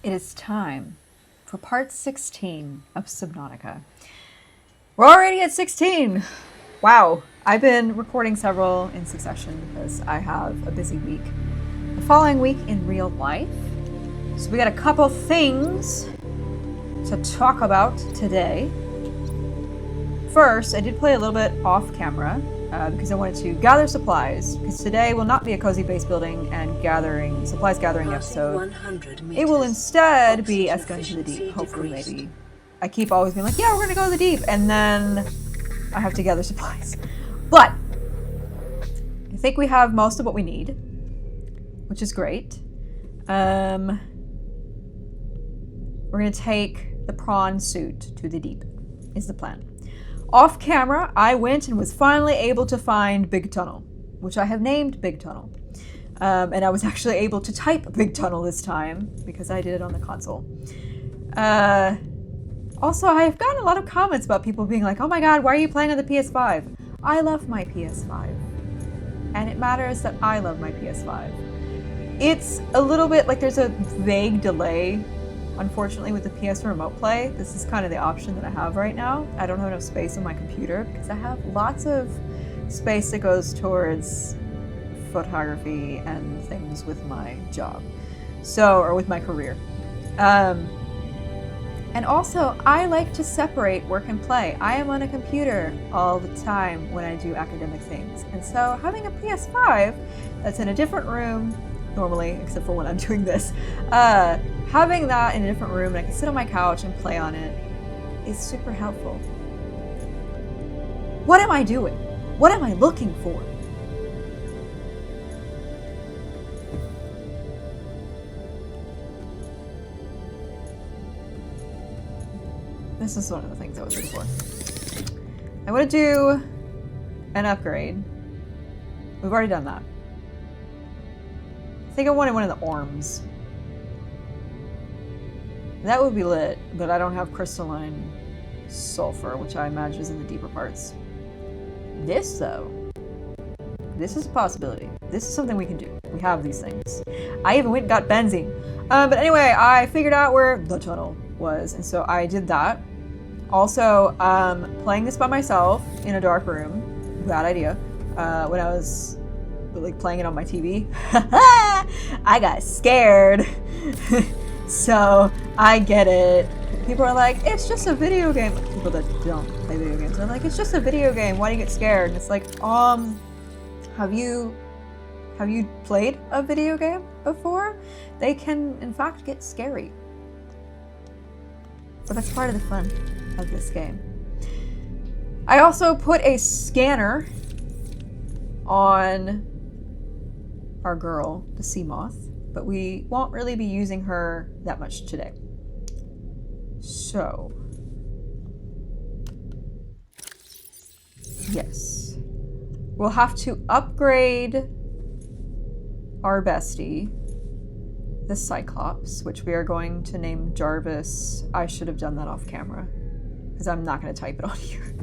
It is time for part 16 of Subnautica. We're already at 16! Wow, I've been recording several in succession because I have a busy week. The following week in real life. So we got a couple things to talk about today. First, I did play a little bit off camera because I wanted to gather supplies, because today will not be a cozy base building and supplies gathering episode. It will instead be us going to the deep, hopefully, maybe. I keep always being like, yeah, we're gonna go to the deep, and then I have to gather supplies. But I think we have most of what we need, which is great. We're gonna take the prawn suit to the deep, is the plan. Off camera, I went and was finally able to find Big Tunnel, which I have named Big Tunnel. And I was actually able to type Big Tunnel this time because I did it on the console. Also, I've gotten a lot of comments about people being like, oh my god, why are you playing on the PS5? I love my PS5. And it matters that I love my PS5. It's a little bit like there's a vague delay. Unfortunately, with the PS Remote Play, this is kind of the option that I have right now. I don't have enough space on my computer because I have lots of space that goes towards photography and things with my job. Or with my career. And also, I like to separate work and play. I am on a computer all the time when I do academic things. And so having a PS5 that's in a different room, normally, except for when I'm doing this, having that in a different room and I can sit on my couch and play on it is super helpful. What am I doing? What am I looking for? This is one of the things I was looking for. I want to do an upgrade. We've already done that. I think I wanted one of the arms. That would be lit, but I don't have crystalline sulfur, which I imagine is in the deeper parts. This, though, this is a possibility. This is something we can do. We have these things. I even went and got benzene. But anyway, I figured out where the tunnel was, and so I did that. Also, playing this by myself in a dark room, bad idea, when I was playing it on my TV, I got scared. So I get it. People are like, it's just a video game. People that don't play video games are like, it's just a video game. Why do you get scared? And it's like, have you played a video game before? They can, in fact, get scary. But that's part of the fun of this game. I also put a scanner on our girl, the sea moth, but we won't really be using her that much today. So, yes, we'll have to upgrade our bestie, the cyclops, which we are going to name Jarvis. I should have done that off camera because I'm not going to type it on here.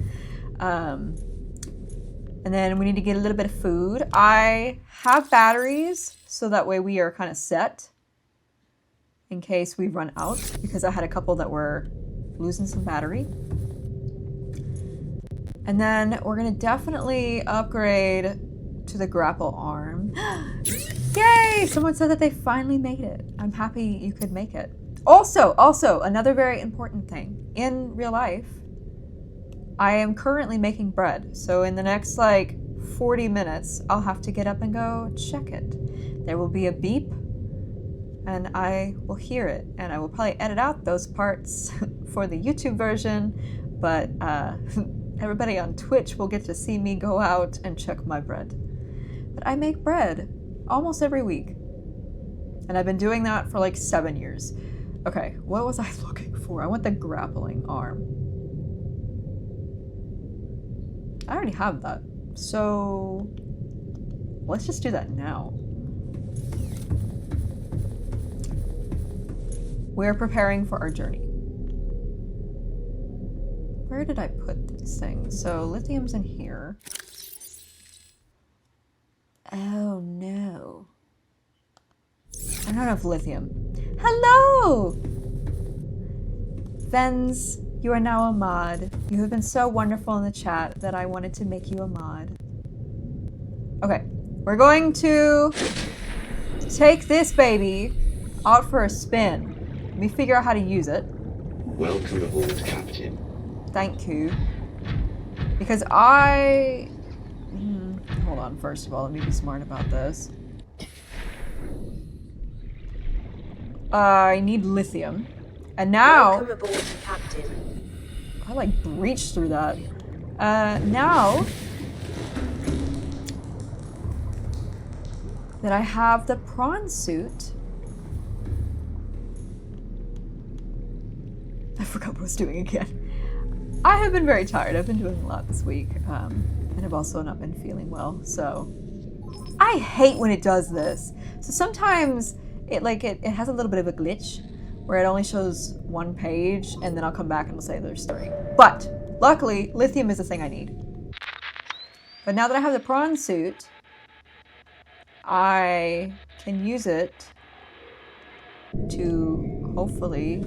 And then we need to get a little bit of food. I have batteries, so that way we are kind of set in case we run out, because I had a couple that were losing some battery. And then we're going to definitely upgrade to the grapple arm. Yay! Someone said that they finally made it. I'm happy you could make it. Also, another very important thing. In real life, I am currently making bread. So in the next 40 minutes, I'll have to get up and go check it. There will be a beep and I will hear it. And I will probably edit out those parts for the YouTube version, but everybody on Twitch will get to see me go out and check my bread. But I make bread almost every week. And I've been doing that for 7 years. Okay, what was I looking for? I want the grappling arm. I already have that. So let's just do that now. We're preparing for our journey. Where did I put these things? So lithium's in here. Oh no. I don't have lithium. Hello! Vens, you are now a mod. You have been so wonderful in the chat that I wanted to make you a mod. Okay, we're going to take this baby out for a spin. Let me figure out how to use it. Welcome aboard, Captain. Thank you. Because hold on, first of all, let me be smart about this. I need lithium. And now... Welcome aboard, Captain. I like breached through that. Now that I have the prawn suit, I forgot what I was doing again. I have been very tired. I've been doing a lot this week, and I've also not been feeling well, so I hate when it does this. So sometimes it has a little bit of a glitch where it only shows one page, and then I'll come back and it'll say there's 3. But luckily, lithium is the thing I need. But now that I have the prawn suit, I can use it to hopefully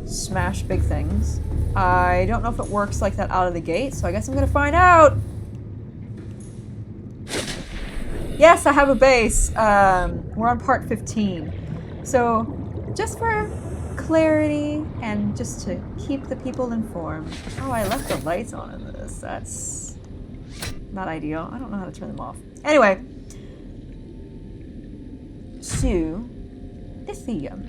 smash big things. I don't know if it works like that out of the gate, so I guess I'm gonna find out. Yes, I have a base. We're on part 15. So, just for clarity and just to keep the people informed. Oh, I left the lights on in this. That's not ideal. I don't know how to turn them off. Anyway. So, lithium.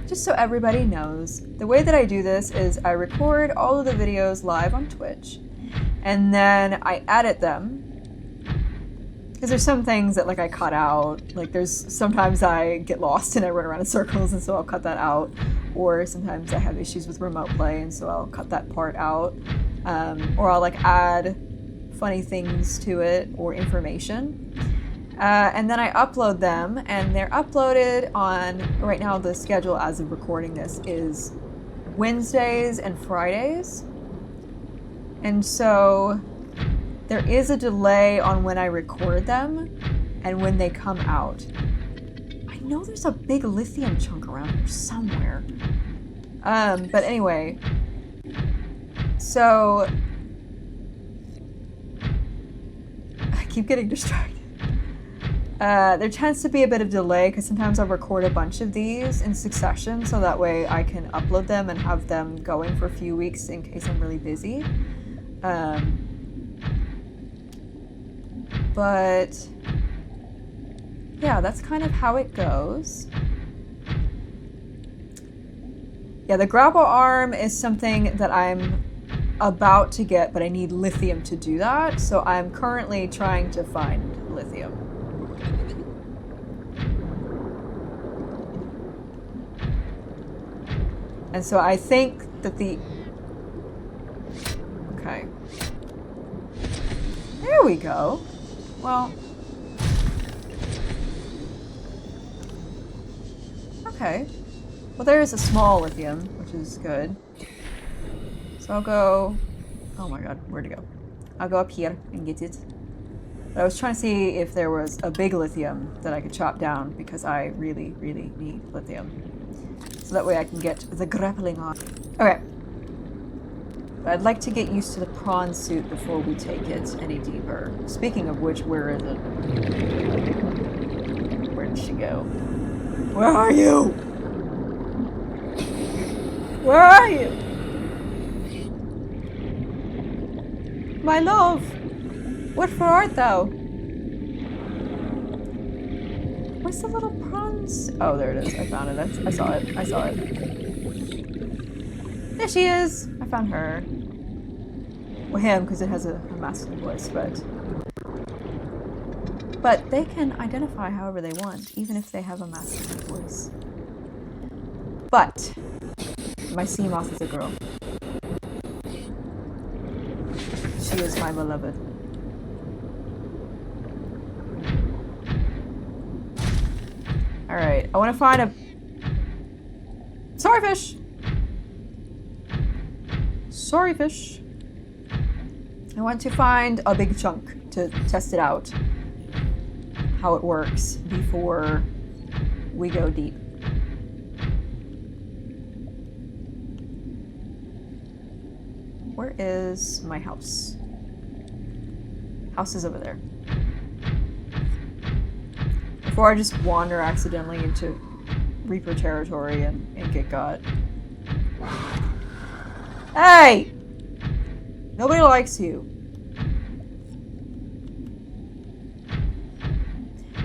Just so everybody knows, the way that I do this is I record all of the videos live on Twitch, and then I edit them. Because there's some things that like I cut out. Like sometimes I get lost and I run around in circles, and so I'll cut that out. Or sometimes I have issues with remote play, and so I'll cut that part out. Or I'll like add funny things to it or information. And then I upload them, and they're uploaded on, right now the schedule as of recording this is Wednesdays and Fridays. And so there is a delay on when I record them and when they come out. I know there's a big lithium chunk around here somewhere. But anyway, so I keep getting distracted. There tends to be a bit of delay because sometimes I'll record a bunch of these in succession so that way I can upload them and have them going for a few weeks in case I'm really busy. But yeah, that's kind of how it goes. Yeah, the grapple arm is something that I'm about to get, but I need lithium to do that. So I'm currently trying to find lithium. And so I think that okay. There we go. Well. Okay. Well, there is a small lithium, which is good. So I'll go... Oh my god, where'd it go? I'll go up here and get it. But I was trying to see if there was a big lithium that I could chop down because I really, really need lithium. So that way I can get the grappling on. Okay. But I'd like to get used to the prawn suit before we take it any deeper. Speaking of which, where is it? Where did she go? Where are you? Where are you? My love! Wherefore art thou? Where's the little prawns? Oh, there it is. I found it. I saw it. I saw it. There she is. I found her. Well, him, because it has a masculine voice, but they can identify however they want, even if they have a masculine voice. But my sea moth is a girl. She is my beloved. Alright, I want to find a... Sorry, fish! Sorry, fish. I want to find a big chunk to test it out. how it works before we go deep. Where is my house? House is over there. Before I just wander accidentally into Reaper territory and get got. Hey! Nobody likes you.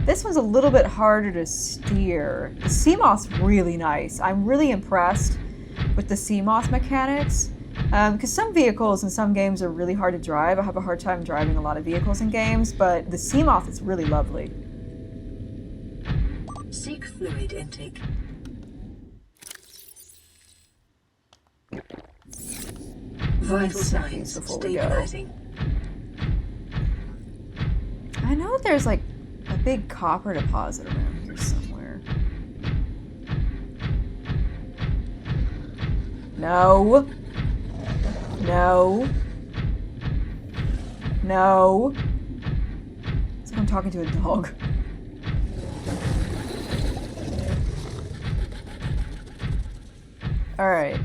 This one's a little bit harder to steer. The sea moth's really nice. I'm really impressed with the sea moth mechanics. Because some vehicles in some games are really hard to drive. I have a hard time driving a lot of vehicles in games, but the sea moth is really lovely. Seek fluid intake. Vital signs stabilizing. I know there's like a big copper deposit around here somewhere. No. No. No. It's like I'm talking to a dog. Alright.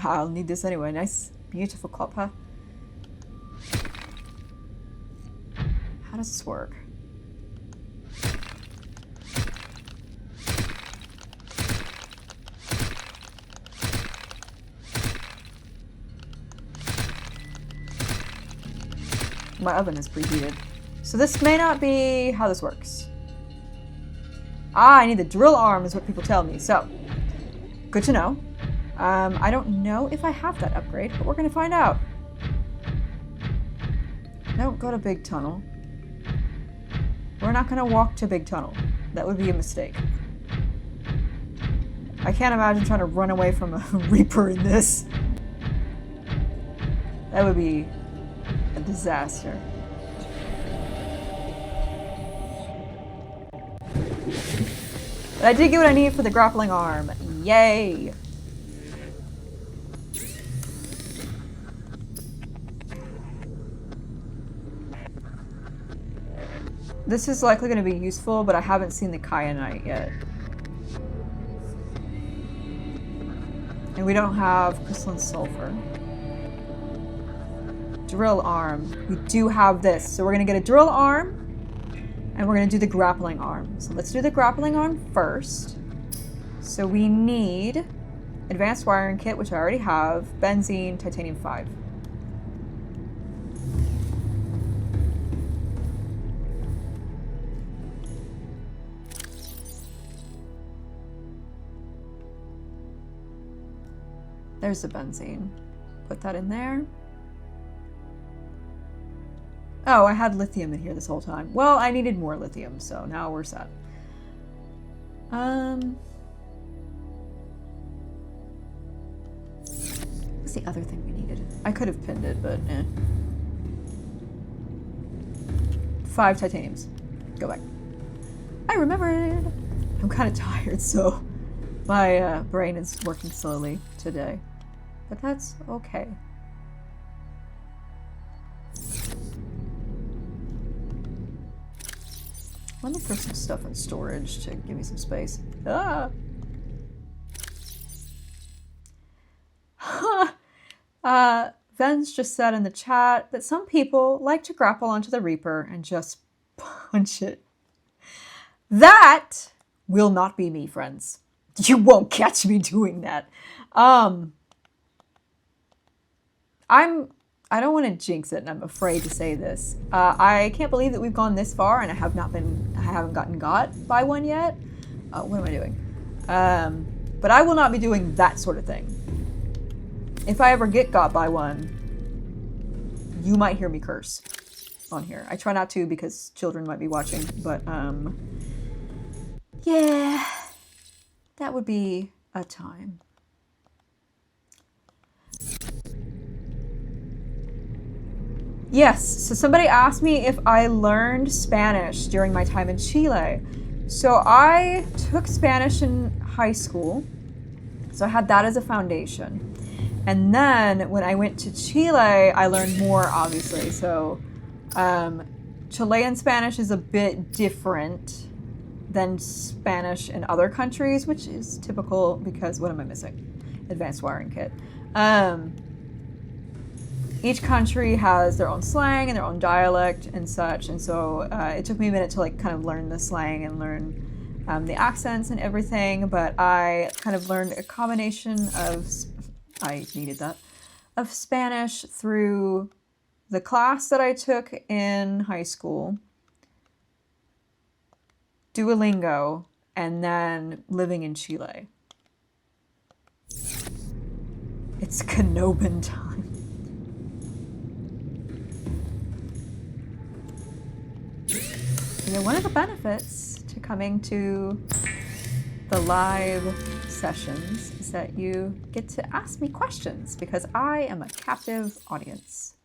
I'll need this anyway. Nice, beautiful club, huh? How does this work? My oven is preheated. So this may not be how this works. Ah, I need the drill arm is what people tell me. So, good to know. I don't know if I have that upgrade, but we're gonna find out. Don't go to Big Tunnel. We're not gonna walk to Big Tunnel. That would be a mistake. I can't imagine trying to run away from a Reaper in this. That would be a disaster. But I did get what I needed for the grappling arm. Yay! This is likely going to be useful, but I haven't seen the kyanite yet. And we don't have crystalline sulfur. Drill arm. We do have this. So we're going to get a drill arm, and we're going to do the grappling arm. So let's do the grappling arm first. So we need advanced wiring kit, which I already have, benzene, titanium 5. There's the benzene. Put that in there. Oh, I had lithium in here this whole time. Well, I needed more lithium, so now we're set. What's the other thing we needed? I could have pinned it, but eh. 5 titaniums. Go back. I remembered! I'm kind of tired, so my brain is working slowly today. But that's okay. Let me throw some stuff in storage to give me some space. Ah! Ven's just said in the chat that some people like to grapple onto the Reaper and just punch it. That will not be me, friends. You won't catch me doing that. I don't want to jinx it, and I'm afraid to say this. I can't believe that we've gone this far, and I haven't gotten got by one yet. What am I doing? But I will not be doing that sort of thing. If I ever get got by one, you might hear me curse on here. I try not to because children might be watching, but yeah, that would be a time. Yes, so somebody asked me if I learned Spanish during my time in Chile. So I took Spanish in high school, so I had that as a foundation. And then when I went to Chile, I learned more, obviously. So Chilean Spanish is a bit different than Spanish in other countries, which is typical because, what am I missing? Advanced wiring kit. Each country has their own slang and their own dialect and such, and so it took me a minute to like kind of learn the slang and learn the accents and everything, but I kind of learned a combination of, I needed that, of Spanish through the class that I took in high school, Duolingo, and then living in Chile. It's Canobin time. Yeah, one of the benefits to coming to the live sessions is that you get to ask me questions because I am a captive audience.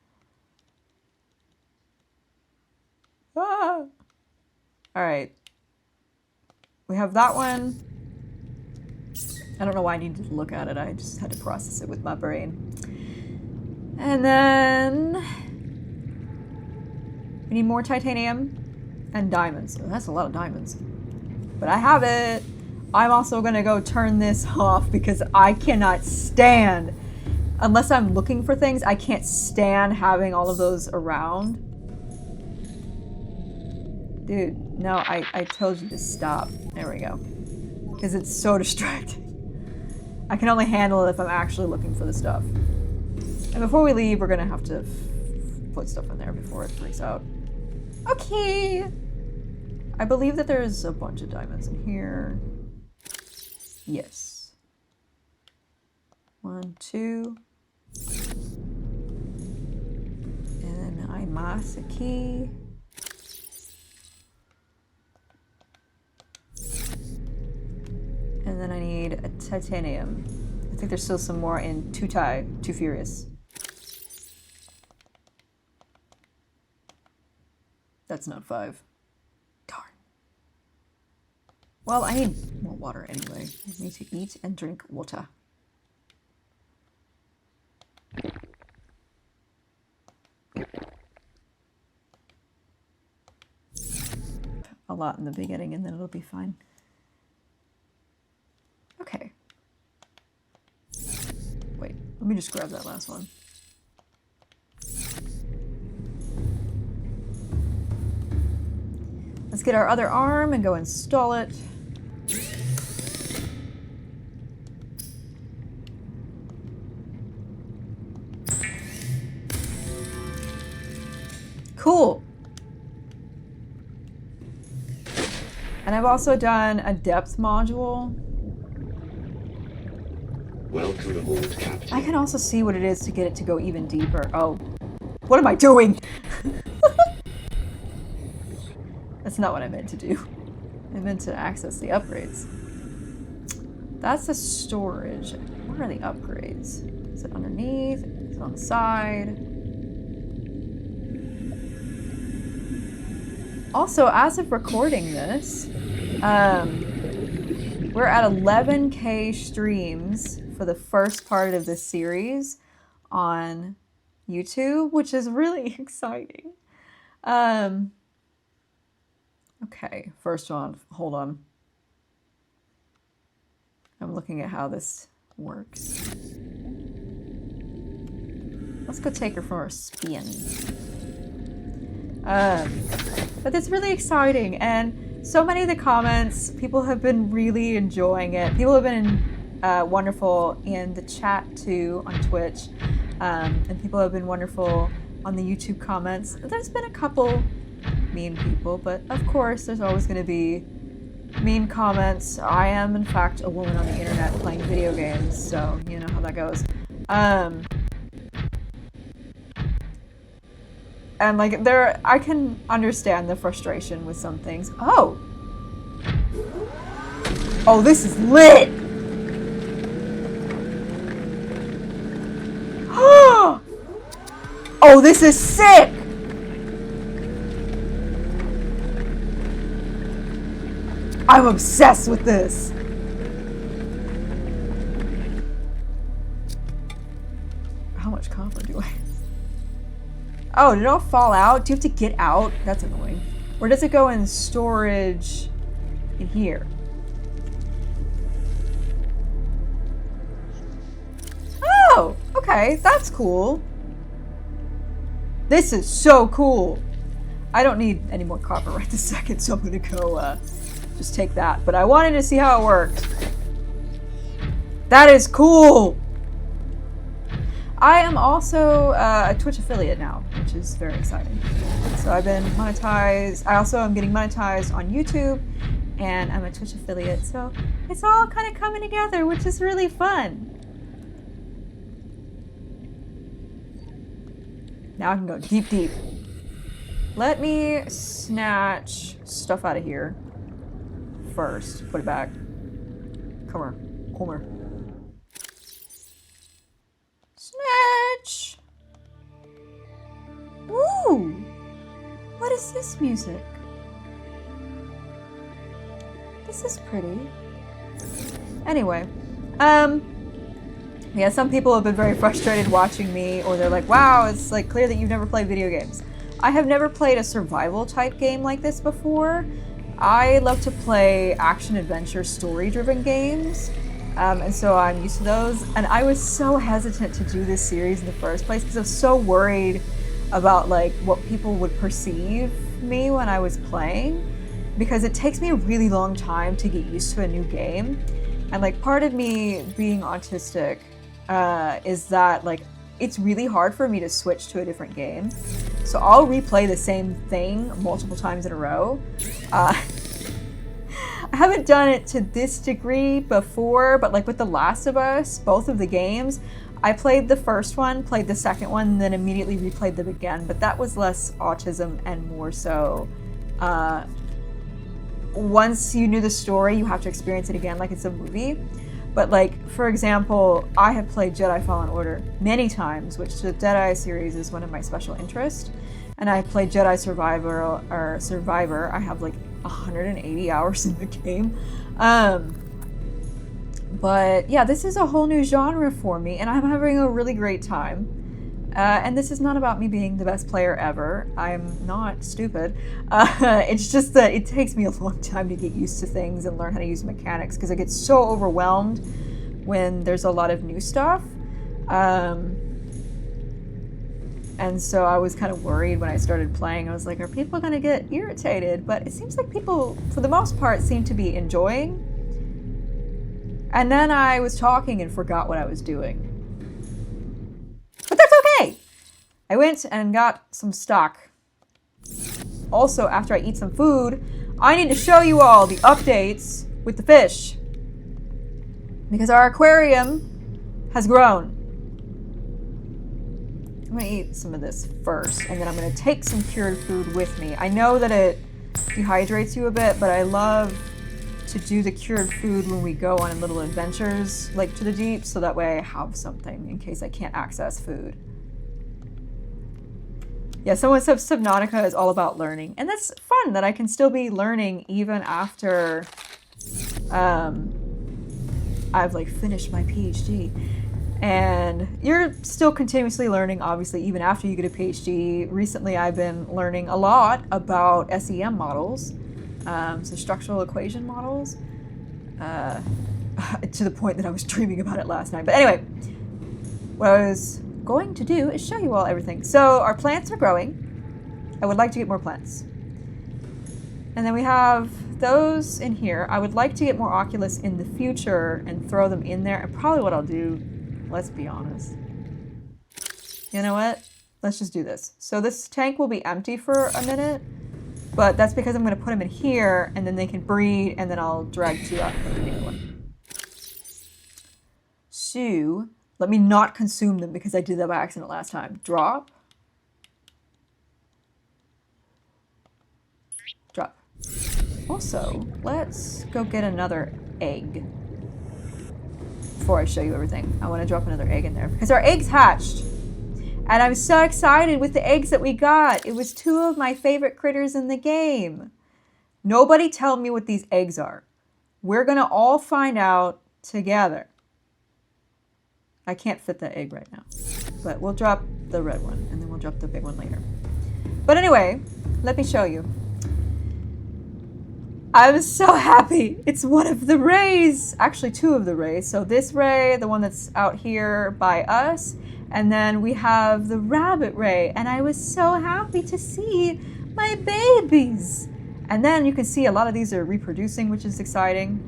Ah! All right. We have that one. I don't know why I needed to look at it. I just had to process it with my brain. And then we need more titanium and diamonds. Oh, that's a lot of diamonds. But I have it. I'm also gonna go turn this off because I cannot stand, unless I'm looking for things, I can't stand having all of those around. Dude, no, I told you to stop. There we go. Because it's so distracting. I can only handle it if I'm actually looking for the stuff. And before we leave, we're gonna have to put stuff in there before it freaks out. Okay. I believe that there's a bunch of diamonds in here. Yes. 1, 2. And then hay más aquí. And then I need a titanium. I think there's still some more in Too Furious. That's not 5. Darn. Well, I need more water anyway. I need to eat and drink water. A lot in the beginning and then it'll be fine. Okay. Wait, let me just grab that last one. Let's get our other arm and go install it. Cool. And I've also done a depth module. Welcome aboard, Captain. I can also see what it is to get it to go even deeper. Oh, what am I doing? That's not what I meant to do. I meant to access the upgrades. That's the storage. Where are the upgrades? Is it underneath? Is it on the side? Also, as of recording this, we're at 11K streams for the first part of this series on YouTube, which is really exciting. Okay, first one, hold on. I'm looking at how this works. Let's go take her for a spin. But it's really exciting, and so many of the comments, people have been really enjoying it. People have been wonderful in the chat too on Twitch, and people have been wonderful on the YouTube comments. There's been a couple mean people, but of course there's always going to be mean comments. I am in fact a woman on the internet playing video games, so you know how that goes. And like I can understand the frustration with some things. Oh, this is lit. Oh, this is sick. I'm obsessed with this. How much copper do I have? Oh, did it all fall out? Do you have to get out? That's annoying. Or does it go in storage in here? Oh, okay. That's cool. This is so cool. I don't need any more copper right this second, so I'm gonna go just take that. But I wanted to see how it worked. That is cool. I am also a Twitch affiliate now, which is very exciting. So I've been monetized. I also am getting monetized on YouTube, and I'm a Twitch affiliate. So it's all kind of coming together, which is really fun. Now I can go deep, deep. Let me snatch stuff out of here first. Put it back. Come here. Come here. Snatch! Woo! What is this music? This is pretty. Anyway, yeah, some people have been very frustrated watching me, or they're like, wow, it's like clear that you've never played video games. I have never played a survival type game like this before. I love to play action-adventure story-driven games, and so I'm used to those. And I was so hesitant to do this series in the first place because I was so worried about like what people would perceive me when I was playing, because it takes me a really long time to get used to a new game. And like part of me being autistic is that like it's really hard for me to switch to a different game. So I'll replay the same thing multiple times in a row. I haven't done it to this degree before, but like with The Last of Us, both of the games, I played the first one, played the second one, and then immediately replayed them again. But that was less autism and more so once you knew the story, you have to experience it again like it's a movie. But like, for example, I have played Jedi Fallen Order many times, which the Jedi series is one of my special interests. And I played Jedi Survivor. I have like 180 hours in the game. But yeah, this is a whole new genre for me, and I'm having a really great time. And this is not about me being the best player ever. I'm not stupid. It's just that it takes me a long time to get used to things and learn how to use mechanics, because I get so overwhelmed when there's a lot of new stuff. And so I was kind of worried when I started playing. I was like, are people going to get irritated? But it seems like people, for the most part, seem to be enjoying. And then I was talking and forgot what I was doing. But that's okay! I went and got some stock. Also, after I eat some food, I need to show you all the updates with the fish. Because our aquarium has grown. I'm gonna eat some of this first, and then I'm gonna take some cured food with me. I know that it dehydrates you a bit, but I love to do the cured food when we go on little adventures, like to the deep, so that way I have something in case I can't access food. Yeah, someone said Subnautica is all about learning, and that's fun that I can still be learning even after I've like finished my PhD. And you're still continuously learning, obviously, even after you get a PhD. Recently, I've been learning a lot about SEM models, so structural equation models, to the point that I was dreaming about it last night. But anyway, what I was going to do is show you all everything. So our plants are growing. I would like to get more plants. And then we have those in here. I would like to get more Oculus in the future and throw them in there. And probably what I'll do, let's be honest. You know what? Let's just do this. So this tank will be empty for a minute, but that's because I'm going to put them in here, and then they can breed, and then I'll drag two out and put them in the other one. So let me not consume them because I did that by accident last time. Drop. Drop. Also, let's go get another egg. Before I show you everything, I want to drop another egg in there because our eggs hatched. And I'm so excited with the eggs that we got. It was two of my favorite critters in the game. Nobody tell me what these eggs are. We're going to all find out together. I can't fit the egg right now. But we'll drop the red one, and then we'll drop the big one later. But anyway, let me show you. I'm so happy. It's one of the rays. Actually, two of the rays. So this ray, the one that's out here by us, and then we have the rabbit ray. And I was so happy to see my babies. And then you can see a lot of these are reproducing, which is exciting.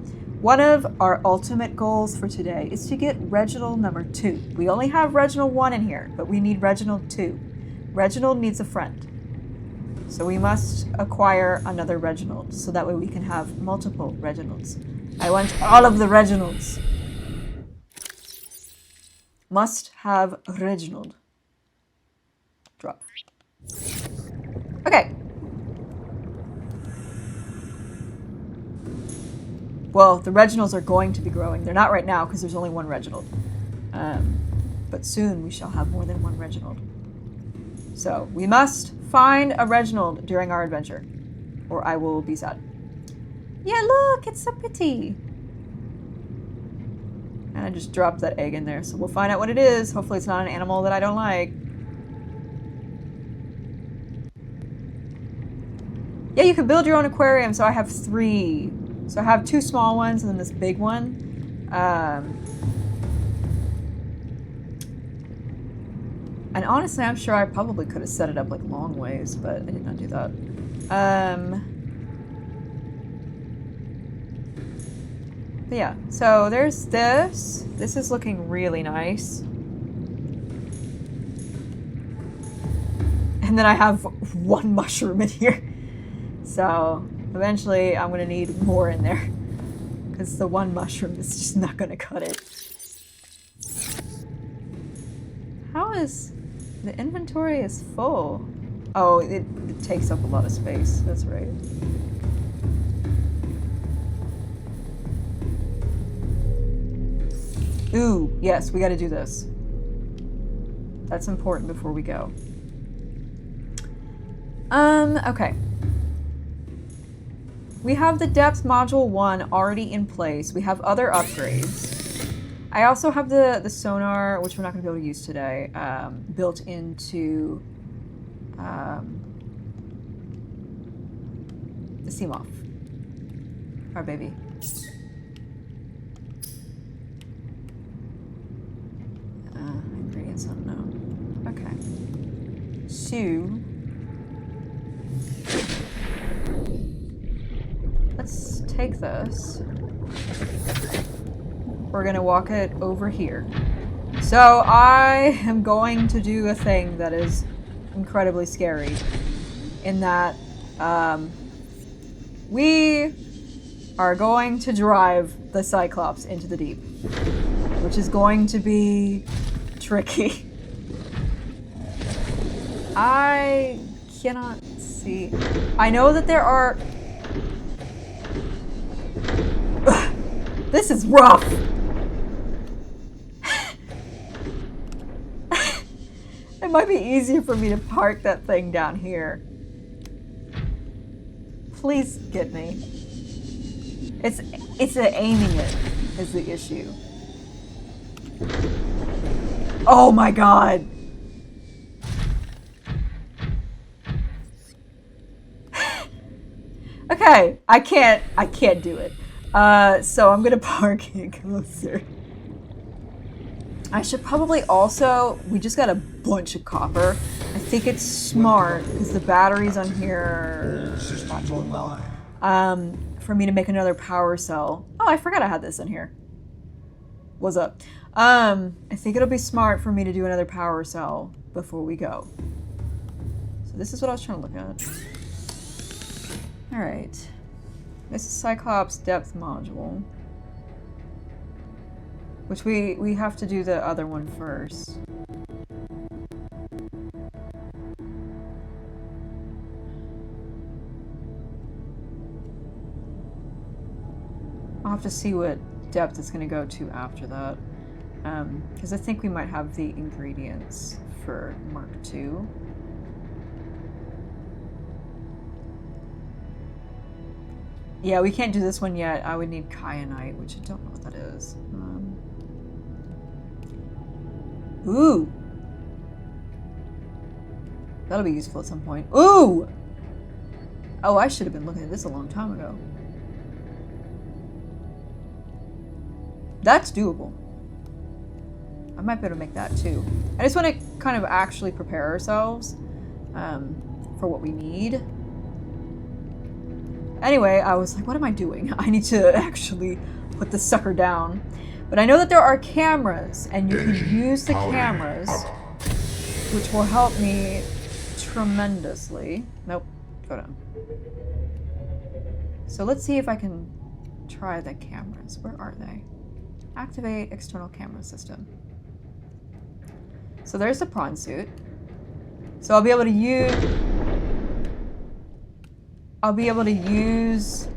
One of our ultimate goals for today is to get Reginald number 2. We only have Reginald 1 in here, but we need Reginald 2. Reginald needs a friend. So we must acquire another Reginald, so that way we can have multiple Reginalds. I want all of the Reginalds. Must have Reginald. Drop. Okay. Well, the Reginalds are going to be growing. They're not right now because there's only one Reginald. But soon we shall have more than one Reginald. So we must find a Reginald during our adventure, or I will be sad. Yeah, look, it's so pretty. And I just dropped that egg in there, so we'll find out what it is. Hopefully it's not an animal that I don't like. Yeah, you can build your own aquarium, so I have 3. So I have 2 small ones and then this big one. And honestly, I'm sure I probably could have set it up like long ways, but I did not do that. But yeah, so there's this. This is looking really nice. And then I have 1 mushroom in here. So eventually I'm gonna need more in there, because the 1 mushroom is just not gonna cut it. How is... The inventory is full. Oh, it takes up a lot of space. That's right. Ooh, yes, we gotta do this. That's important before we go. Okay. We have the depth module 1 already in place. We have other upgrades. I also have the sonar, which we're not going to be able to use today, built into the sea moth, our baby. Ingredients unknown. Okay. So let's take this. We're gonna walk it over here. So I am going to do a thing that is incredibly scary, in that we are going to drive the cyclops into the deep, which is going to be tricky. I cannot see. I know that there are... This is rough. It might be easier for me to park that thing down here. Please get me. It's aiming it is the issue. Oh my god. Okay, I can't do it. So I'm gonna park it closer. I should probably also, we just got a bunch of copper. I think it's smart, because the batteries on here are not going well. For me to make another power cell. Oh, I forgot I had this in here. What's up? I think it'll be smart for me to do another power cell before we go. So this is what I was trying to look at. Alright. This is Cyclops depth module. Which we have to do the other one first. I'll have to see what depth it's going to go to after that. Because I think we might have the ingredients for Mark II. Yeah, we can't do this one yet. I would need kyanite, which I don't know what that is. Ooh. That'll be useful at some point. Ooh! Oh, I should have been looking at this a long time ago. That's doable. I might be able to make that too. I just want to kind of actually prepare ourselves for what we need. Anyway, I was like, what am I doing? I need to actually put the sucker down. But I know that there are cameras, and you can use the cameras, which will help me tremendously. Nope, go down. So let's see if I can try the cameras. Where are they? Activate external camera system. So there's the prawn suit. So I'll be able to use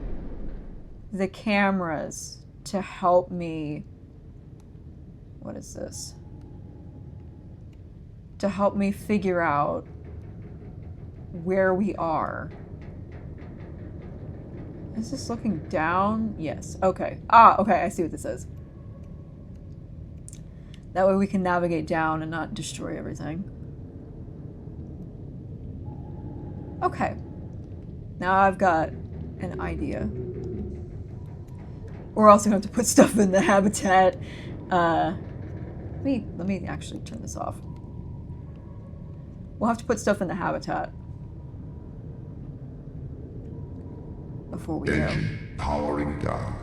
the cameras to help me. What is this? To help me figure out where we are. Is this looking down? Yes. Okay. Ah, okay. I see what this is. That way we can navigate down and not destroy everything. Okay. Now I've got an idea. We're also going to have to put stuff in the habitat. Let me actually turn this off. We'll have to put stuff in the habitat before we go. Powering down.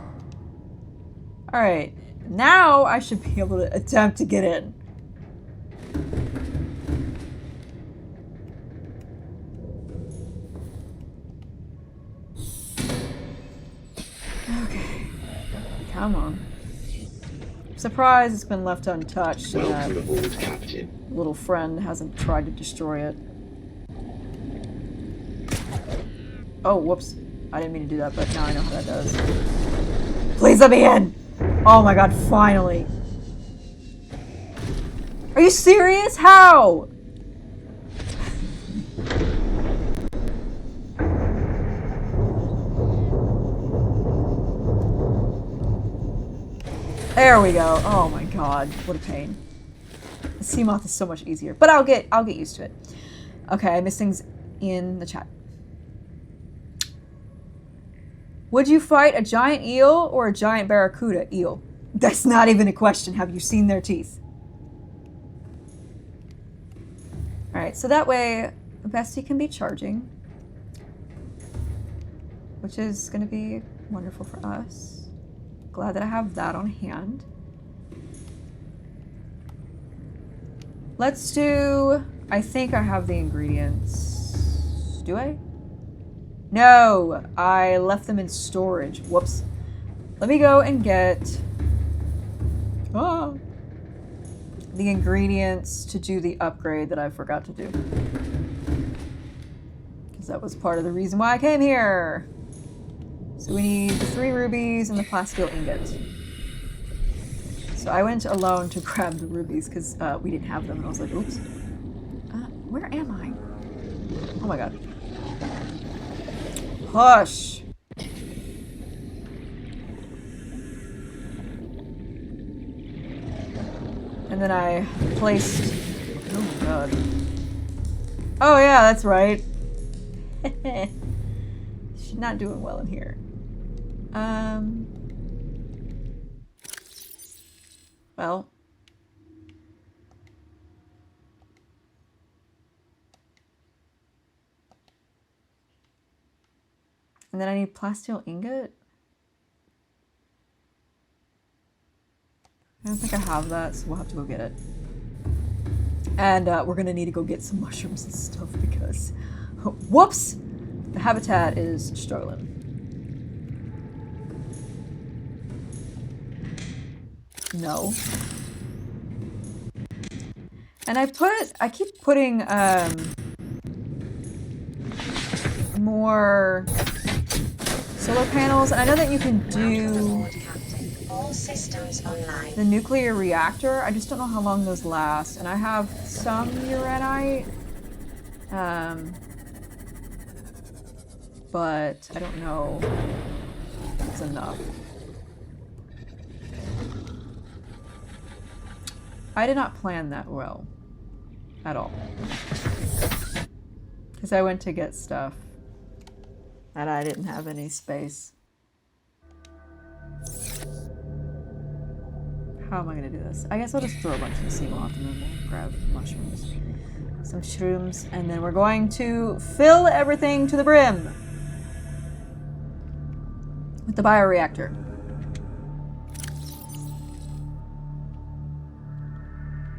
All right. Now I should be able to attempt to get in. Okay. Come on. Surprise, it's been left untouched. Welcome aboard, Captain. Little friend hasn't tried to destroy it. Oh, whoops. I didn't mean to do that, but now I know how that does. Please let me in! Oh my god, finally. Are you serious? How? There we go. Oh my god, what a pain. The sea moth is so much easier, but I'll get used to it. Okay, I missed things in the chat. Would you fight a giant eel or a giant barracuda? Eel. That's not even a question. Have you seen their teeth? Alright, so that way Bestie can be charging, which is going to be wonderful for us. Glad that I have that on hand. Let's do... I think I have the ingredients. Do I? No, I left them in storage. Whoops. Let me go and get the ingredients to do the upgrade that I forgot to do. Because that was part of the reason why I came here. So we need the 3 rubies and the plasteel ingot. So I went alone to grab the rubies because we didn't have them, and I was like, oops. Where am I? Oh my god. Hush! And then I placed... Oh my god. Oh yeah, that's right. She's not doing well in here. Well... And then I need plasteel ingot. I don't think I have that, so we'll have to go get it. And we're gonna need to go get some mushrooms and stuff because, whoops, the habitat is struggling. No. And I keep putting more solar panels, and I know that you can do All systems online. the nuclear reactor. I just don't know how long those last, and I have some uranite, but I don't know if it's enough. I did not plan that well. At all. Because I went to get stuff. And I didn't have any space. How am I gonna do this? I guess I'll just throw a bunch of the sea moth and then we'll grab mushrooms. Some shrooms, and then we're going to fill everything to the brim with the bioreactor.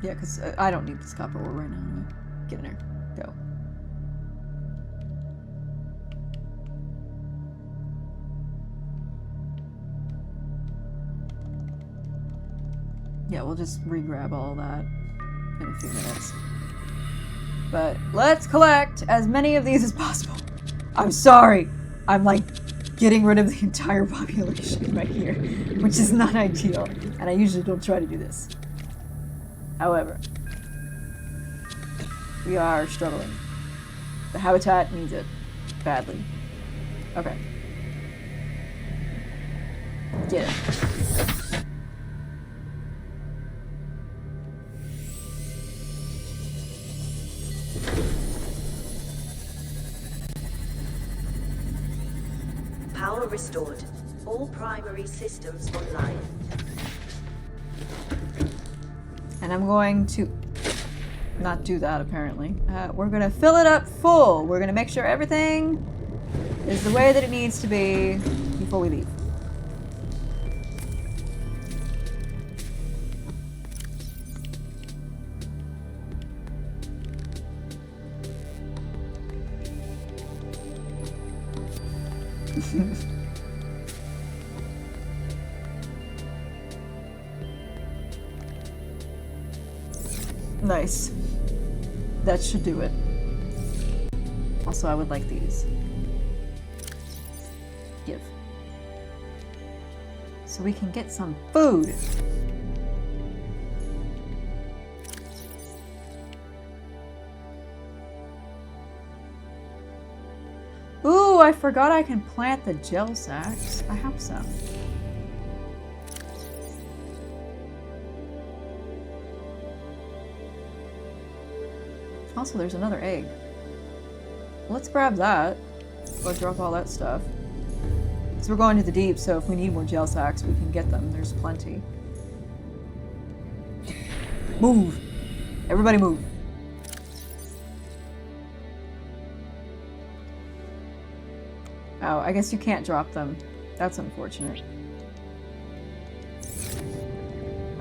Yeah, because I don't need this copper ore right now. Get in there. Go. Yeah, we'll just re-grab all that in a few minutes. But let's collect as many of these as possible. I'm sorry. I'm like getting rid of the entire population right here, which is not ideal. And I usually don't try to do this. However, we are struggling. The habitat needs it badly. Okay. Get it. Power restored. All primary systems online. And I'm going to not do that, apparently. We're going to fill it up full. We're going to make sure everything is the way that it needs to be before we leave. Nice. That should do it. Also, I would like these. Give. So we can get some food. Ooh, I forgot I can plant the gel sacks. I have some. Also, there's another egg. Let's grab that. Go drop all that stuff. So we're going to the deep, so if we need more gel sacks, we can get them. There's plenty. Move! Everybody move. Oh, I guess you can't drop them. That's unfortunate.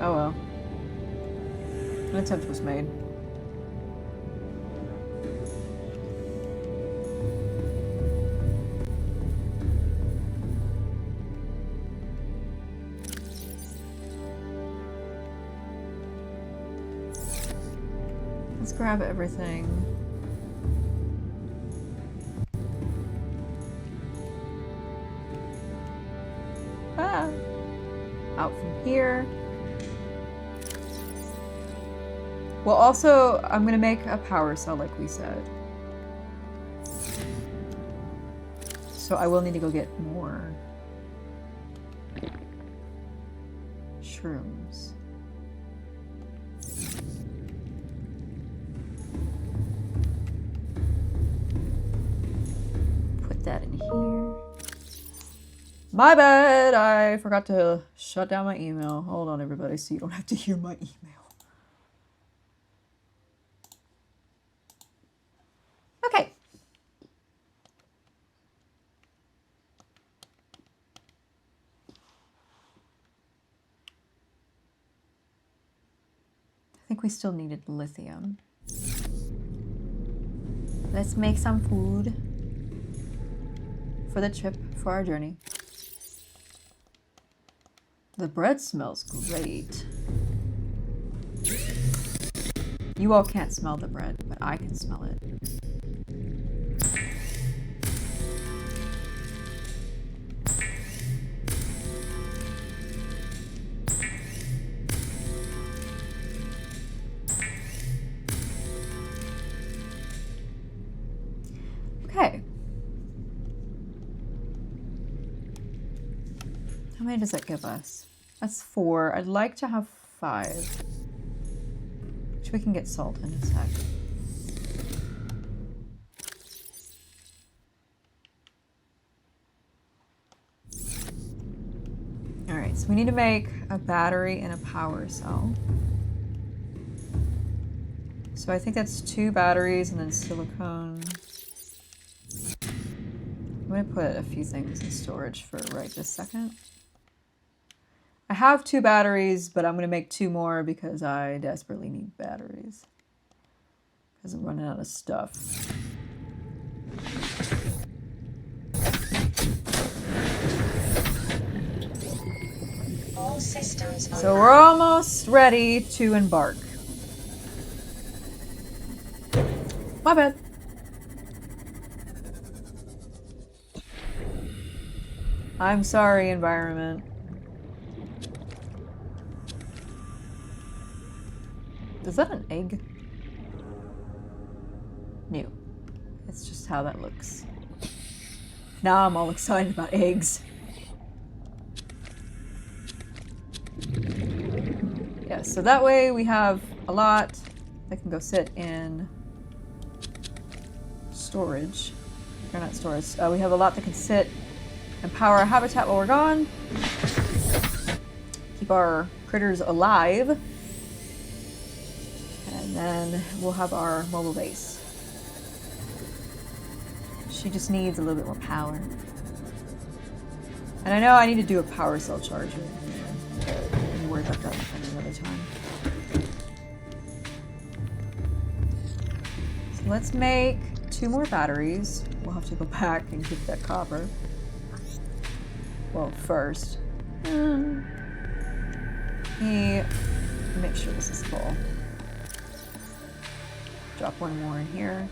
Oh well. An attempt was made. Let's grab everything. Ah! Out from here. Well, also, I'm gonna make a power cell like we said. So I will need to go get more shrooms. Put that in here. My bad! I forgot to shut down my email. Hold on, everybody, so you don't have to hear my email. Okay. I think we still needed lithium. Let's make some food for the trip, for our journey. The bread smells great. You all can't smell the bread, but I can smell it. Okay. How many does that give us? That's 4. I'd like to have 5. Which we can get salt in a sec. Alright, so we need to make a battery and a power cell. So I think that's 2 batteries and then silicone. I'm going to put a few things in storage for right this second. I have 2 batteries, but I'm going to make 2 more because I desperately need batteries. Because I'm running out of stuff. All systems So we're almost ready to embark. My bad. I'm sorry, environment. Is that an egg? No. It's just how that looks. Now I'm all excited about eggs. Yeah, so that way we have a lot that can go sit in storage. Or not storage. We have a lot that can sit and power our habitat while we're gone. Keep our critters alive. And then we'll have our mobile base. She just needs a little bit more power. And I know I need to do a power cell charger. We'll worry about that another time. So let's make 2 more batteries. We'll have to go back and get that copper. Well, first. Let me make sure this is full. Drop 1 more in here.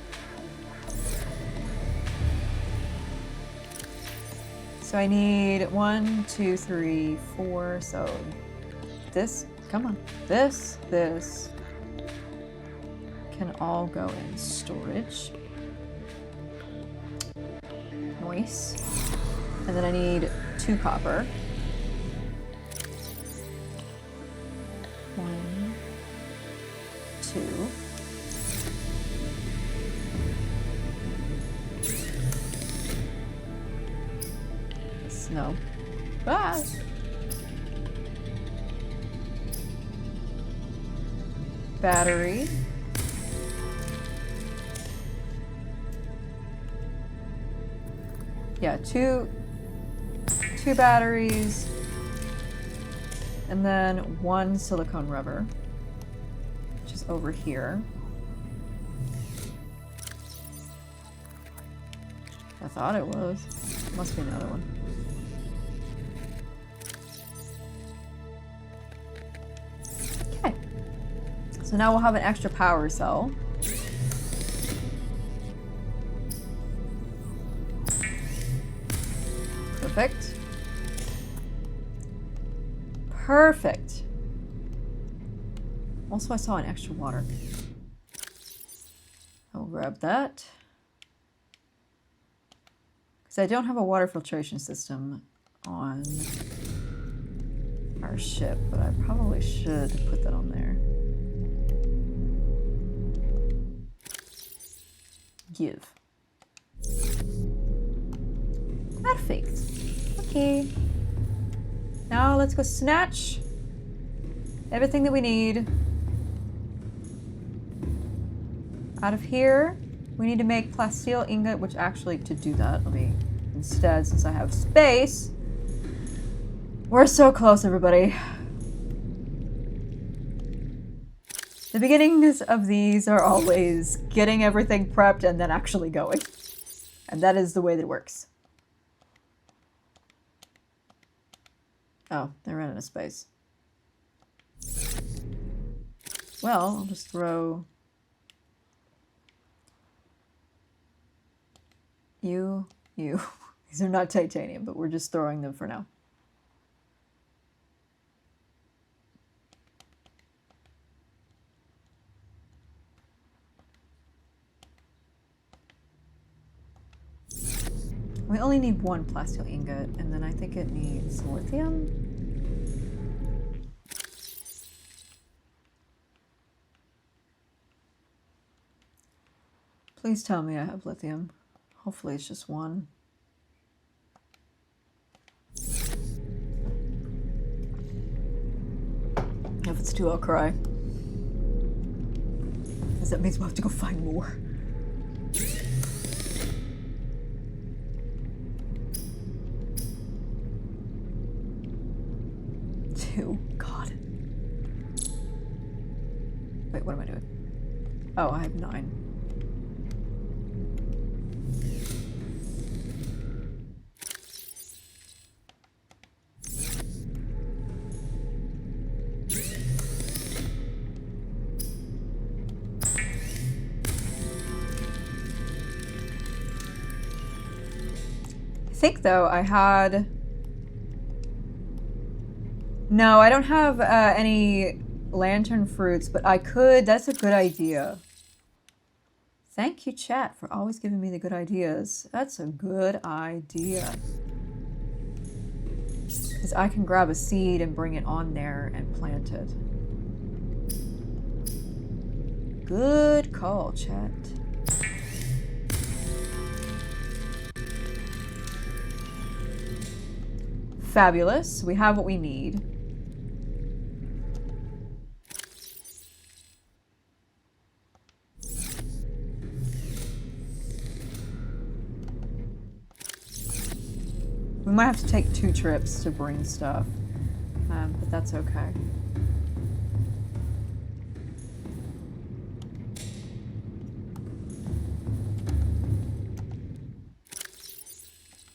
So I need 1, 2, 3, 4. So this, come on, this can all go in storage. Nice. And then I need 2 copper. 1, 2. No. Ah. Battery. Yeah, two batteries. And then 1 silicone rubber, which is over here. I thought it was. Must be another one. So now we'll have an extra power cell. Perfect. Perfect. Also, I saw an extra water. I will grab that. Because I don't have a water filtration system on our ship, but I probably should put that on there. Give. Perfect. Okay. Now let's go snatch everything that we need out of here. We need to make plasteel ingot, which actually to do that, let me instead, since I have space. We're so close, everybody. The beginnings of these are always getting everything prepped and then actually going. And that is the way that it works. Oh, they ran out of space. Well, I'll just throw you. These are not titanium, but we're just throwing them for now. We only need 1 plasteel ingot, and then I think it needs lithium. Please tell me I have lithium. Hopefully it's just one. If it's two, I'll cry. Because that means we'll have to go find more. Two. God. Wait, what am I doing? Oh, I have 9. I think though I had... No, I don't have any lantern fruits, but I could. That's a good idea. Thank you, chat, for always giving me the good ideas. That's a good idea. Because I can grab a seed and bring it on there and plant it. Good call, chat. Fabulous. We have what we need. We might have to take 2 trips to bring stuff, but that's okay.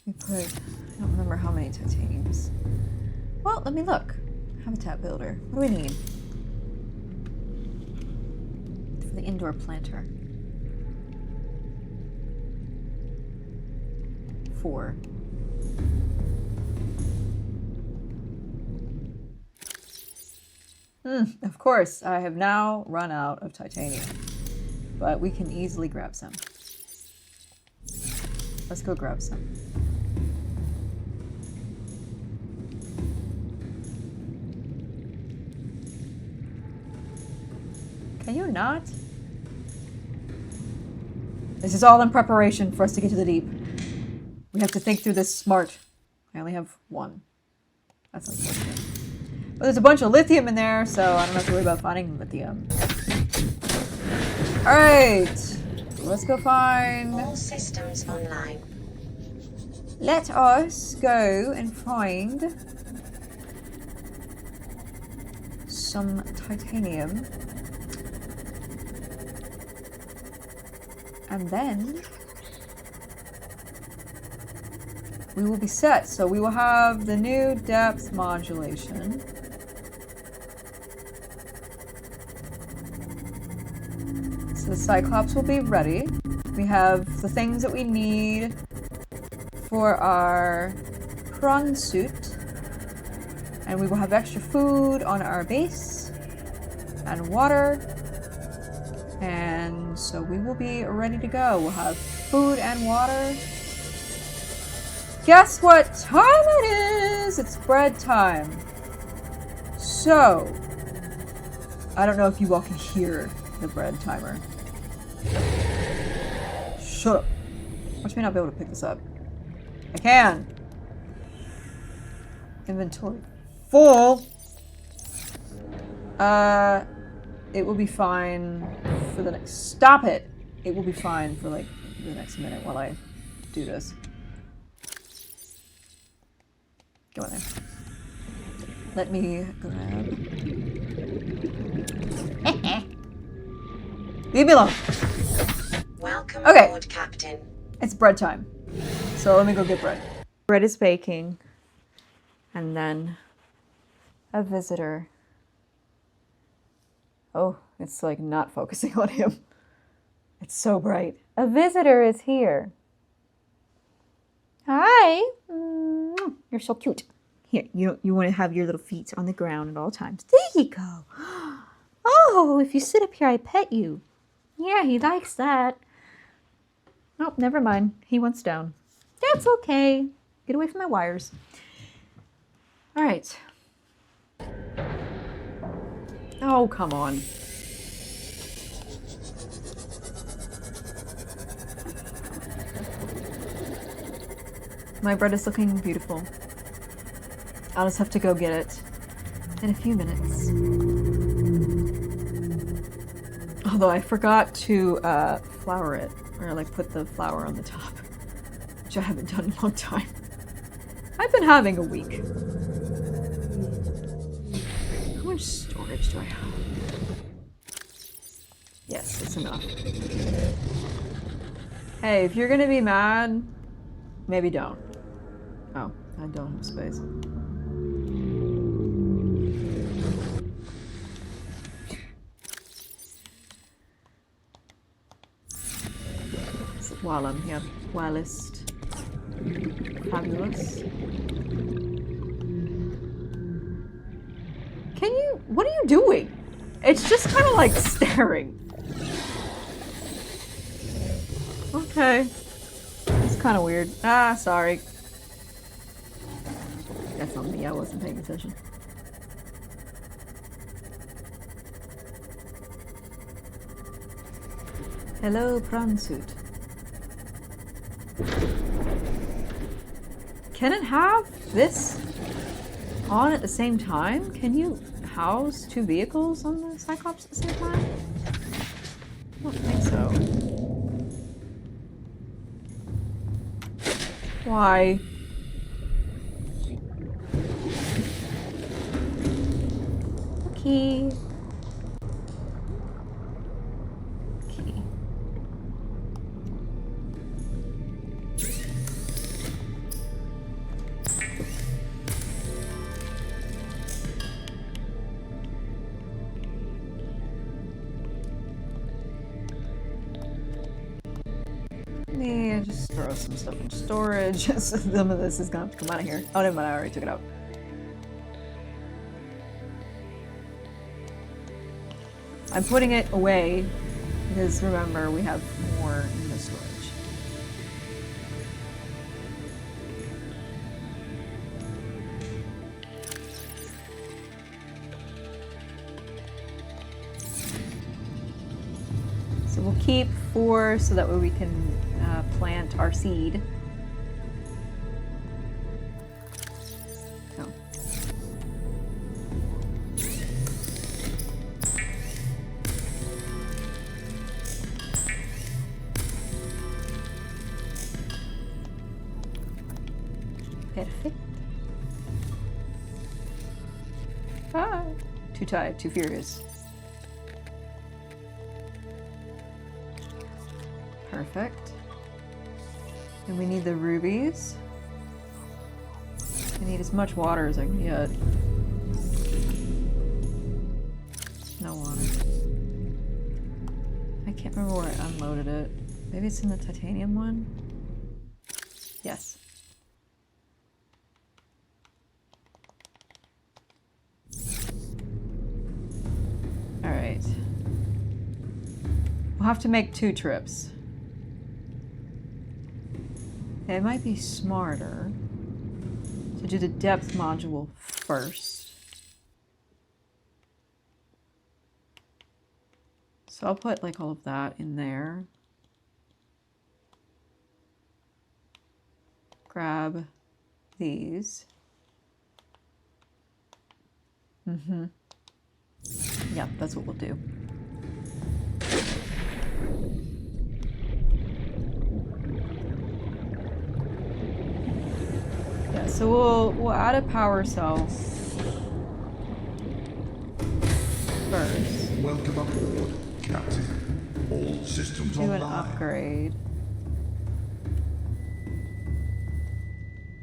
We put, I don't remember how many titaniums. Well, let me look. Habitat builder. What do we need? For the indoor planter. 4. Of course, I have now run out of titanium, but we can easily grab some. Let's go grab some. Can you not? This is all in preparation for us to get to the deep. We have to think through this smart. I only have 1. That's unfortunate. But there's a bunch of lithium in there, so I don't have to worry about finding lithium. Alright. Let's go find... All systems online. Let us go and find some titanium. And then we will be set. So we will have the new depth modulation. So the cyclops will be ready. We have the things that we need for our prawn suit. And we will have extra food on our base and water. And so we will be ready to go. We'll have food and water. Guess what time it is? It's bread time. So, I don't know if you all can hear the bread timer. Shut up. Watch me not be able to pick this up. I can. Inventory full. It will be fine for the next... Stop it! It will be fine for, like, the next minute while I do this. Go in there. Let me grab... Leave me alone! Welcome Okay. aboard, Captain. It's bread time. So let me go get bread. Bread is baking. And then... a visitor. Oh, it's like not focusing on him. It's so bright. A visitor is here. Hi. You're so cute. Here, you want to have your little feet on the ground at all times. There you go. Oh, if you sit up here, I pet you. Yeah, he likes that. Oh, never mind. He wants down. That's okay. Get away from my wires. All right. Oh, come on. My bread is looking beautiful. I'll just have to go get it in a few minutes. Although I forgot to flour it, or like put the flour on the top, which I haven't done in a long time. I've been having a week. How much storage do I have? Yes, it's enough. Hey, if you're gonna be mad, maybe don't. Oh, I don't have space. While I'm here, whilst fabulous. Can you? What are you doing? It's just kind of like staring. Okay, it's kind of weird. Ah, sorry. That's on me. I wasn't paying attention. Hello, Prawn Suit. Can it have this on at the same time? Can you house two vehicles on the Cyclops at the same time? I don't think so. Why? Key. Just throw some stuff in storage. Some of this is gonna have to come out of here. Oh, never mind, I already took it out. I'm putting it away because remember, we have more in the storage. So we'll keep 4 so that way we can plant our seed. Oh. Perfect. Ah, too tired, too furious. Perfect. And we need the rubies. I need as much water as I can get. No water. I can't remember where I unloaded it. Maybe it's in the titanium one? Yes. Alright. We'll have to make 2 trips. It might be smarter to do the depth module first. So I'll put like all of that in there. Grab these. Yeah, that's what we'll do. Yeah, so we'll add a power cell first. Welcome aboard, Captain. All systems Do online. an upgrade.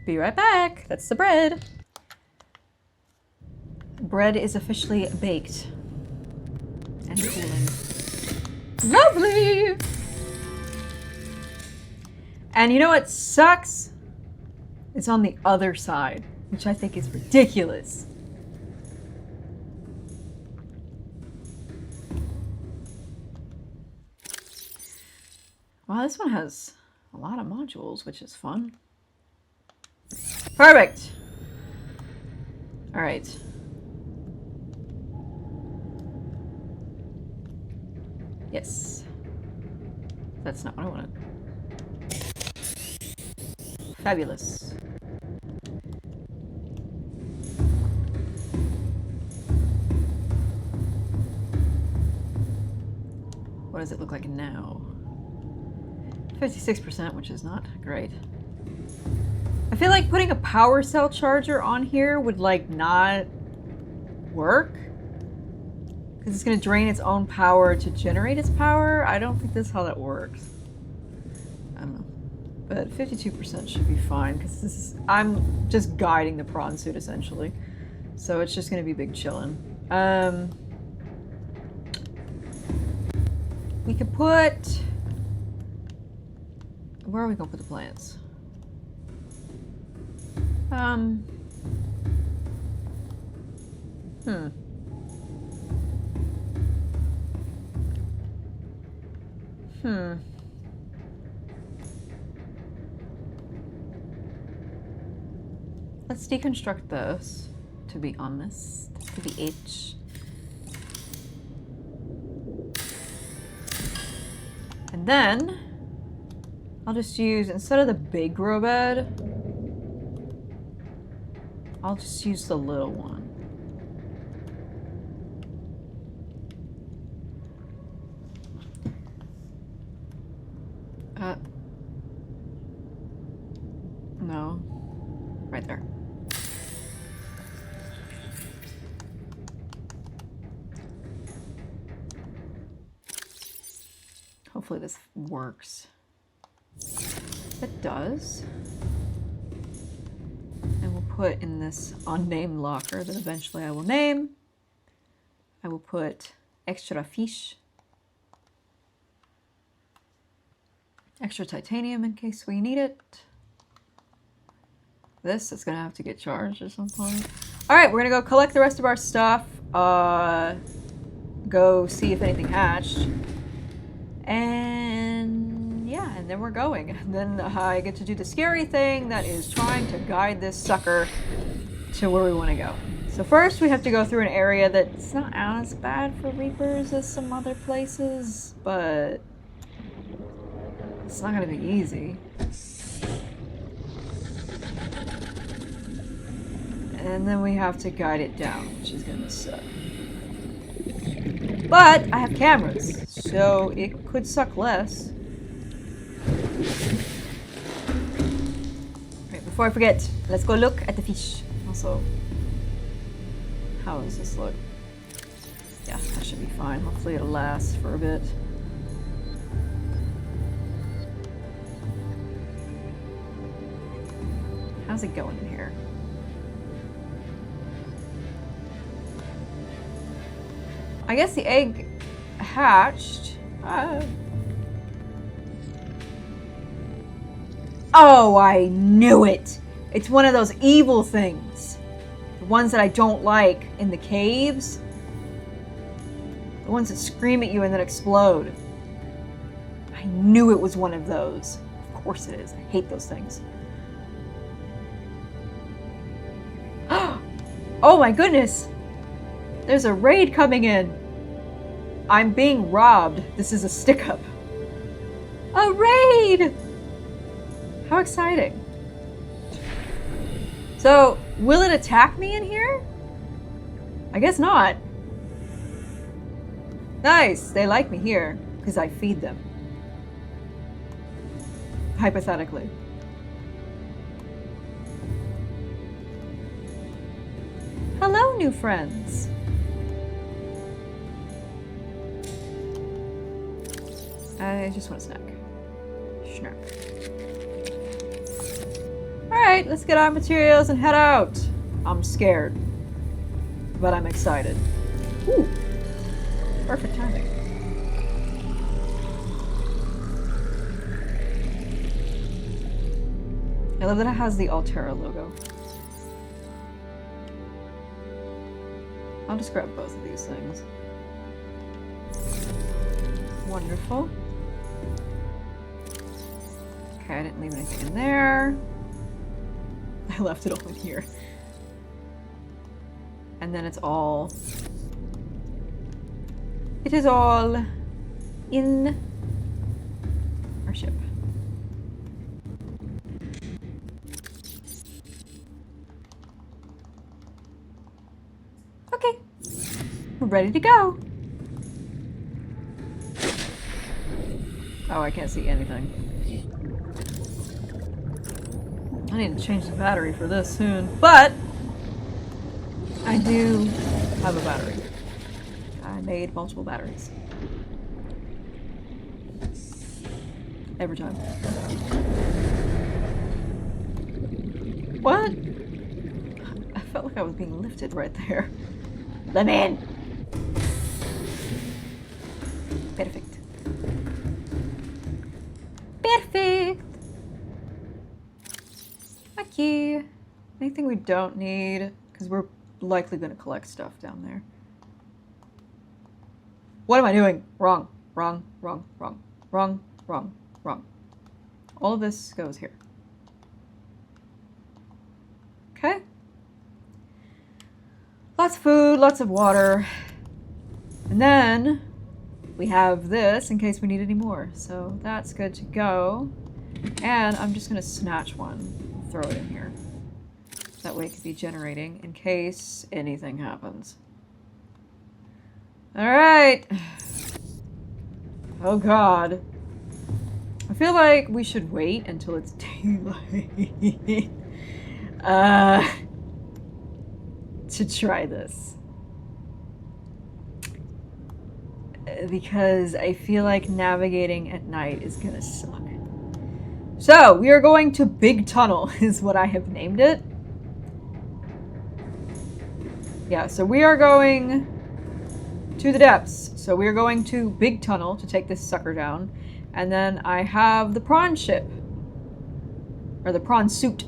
Be right back. That's the bread. Bread is officially baked and cooling. Lovely! And you know what sucks? It's on the other side, which I think is ridiculous. Wow, this one has a lot of modules, which is fun. Perfect! Alright. Yes. That's not what I wanted. Fabulous. What does it look like now? 56%, which is not great. I feel like putting a power cell charger on here would like not work. Because it's going to drain its own power to generate its power. I don't think that's how that works. I don't know. But 52% should be fine because this is, I'm just guiding the prawn suit essentially. So it's just going to be big chillin'. We could put... Where are we going to put the plants? Let's deconstruct this, to be honest. To be H. And then I'll just use, instead of the big grow bed, I'll just use the little one. No. Right there. Hopefully this works. It does. And we'll put in this unnamed locker that eventually I will name. I will put extra fish. Extra titanium in case we need it. This is gonna have to get charged at some point. Alright, we're gonna go collect the rest of our stuff. Go see if anything hatched. And yeah, and then we're going. And then I get to do the scary thing that is trying to guide this sucker to where we want to go. So first we have to go through an area that's not as bad for reapers as some other places, but it's not gonna be easy. And then we have to guide it down, which is gonna suck. But I have cameras, so it could suck less. Right, before I forget, let's go look at the fish. Also, how does this look? Yeah, that should be fine. Hopefully it'll last for a bit. How's it going in here? I guess the egg hatched. Oh, I knew it! It's one of those evil things. The ones that I don't like in the caves. The ones that scream at you and then explode. I knew it was one of those. Of course it is. I hate those things. Oh my goodness! There's a raid coming in. I'm being robbed. This is a stick-up. A raid! How exciting. So, will it attack me in here? I guess not. Nice, they like me here, because I feed them. Hypothetically. Hello, new friends. I just want a snack. Snack. Alright, let's get our materials and head out. I'm scared. But I'm excited. Ooh. Perfect timing. I love that it has the Altera logo. I'll just grab both of these things. Wonderful. Okay, I didn't leave anything in there. I left it all in here. And then it's all... It is all in our ship. Okay. We're ready to go. Oh, I can't see anything. I need to change the battery for this soon, but I do have a battery. I made multiple batteries. Every time. What? I felt like I was being lifted right there. Let me in! Perfect. Perfect! Okay. Anything we don't need? Because we're likely going to collect stuff down there. What am I doing? Wrong. Wrong. Wrong. Wrong. Wrong. Wrong. Wrong. All of this goes here. Okay. Lots of food, lots of water. And then we have this in case we need any more. So that's good to go. And I'm just going to snatch one, throw it in here. That way it could be generating in case anything happens. All right. Oh God. I feel like we should wait until it's daylight to try this. Because I feel like navigating at night is gonna suck. So, we are going to Big Tunnel, is what I have named it. Yeah, so we are going to the depths. So we are going to Big Tunnel to take this sucker down. And then I have the prawn ship. Or the prawn suit.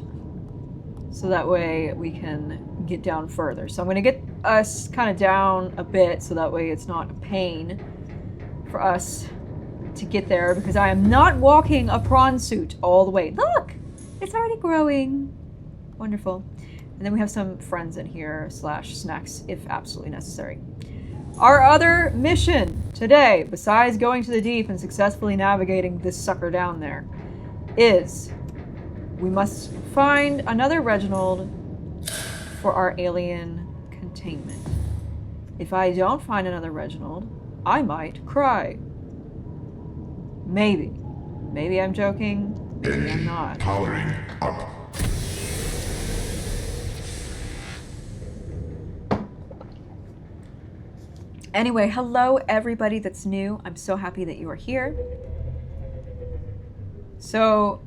So that way we can get down further. So I'm going to get us kind of down a bit so that way it's not a pain for us to get there. Because I am not walking a prawn suit all the way. Look! It's already growing. Wonderful. And then we have some friends in here / snacks if absolutely necessary. Our other mission today, besides going to the deep and successfully navigating this sucker down there, is we must find another Reginald for our alien containment. If I don't find another Reginald, I might cry. Maybe. Maybe I'm joking. Maybe I'm not. Powering up. Anyway, hello everybody that's new. I'm so happy that you are here. So,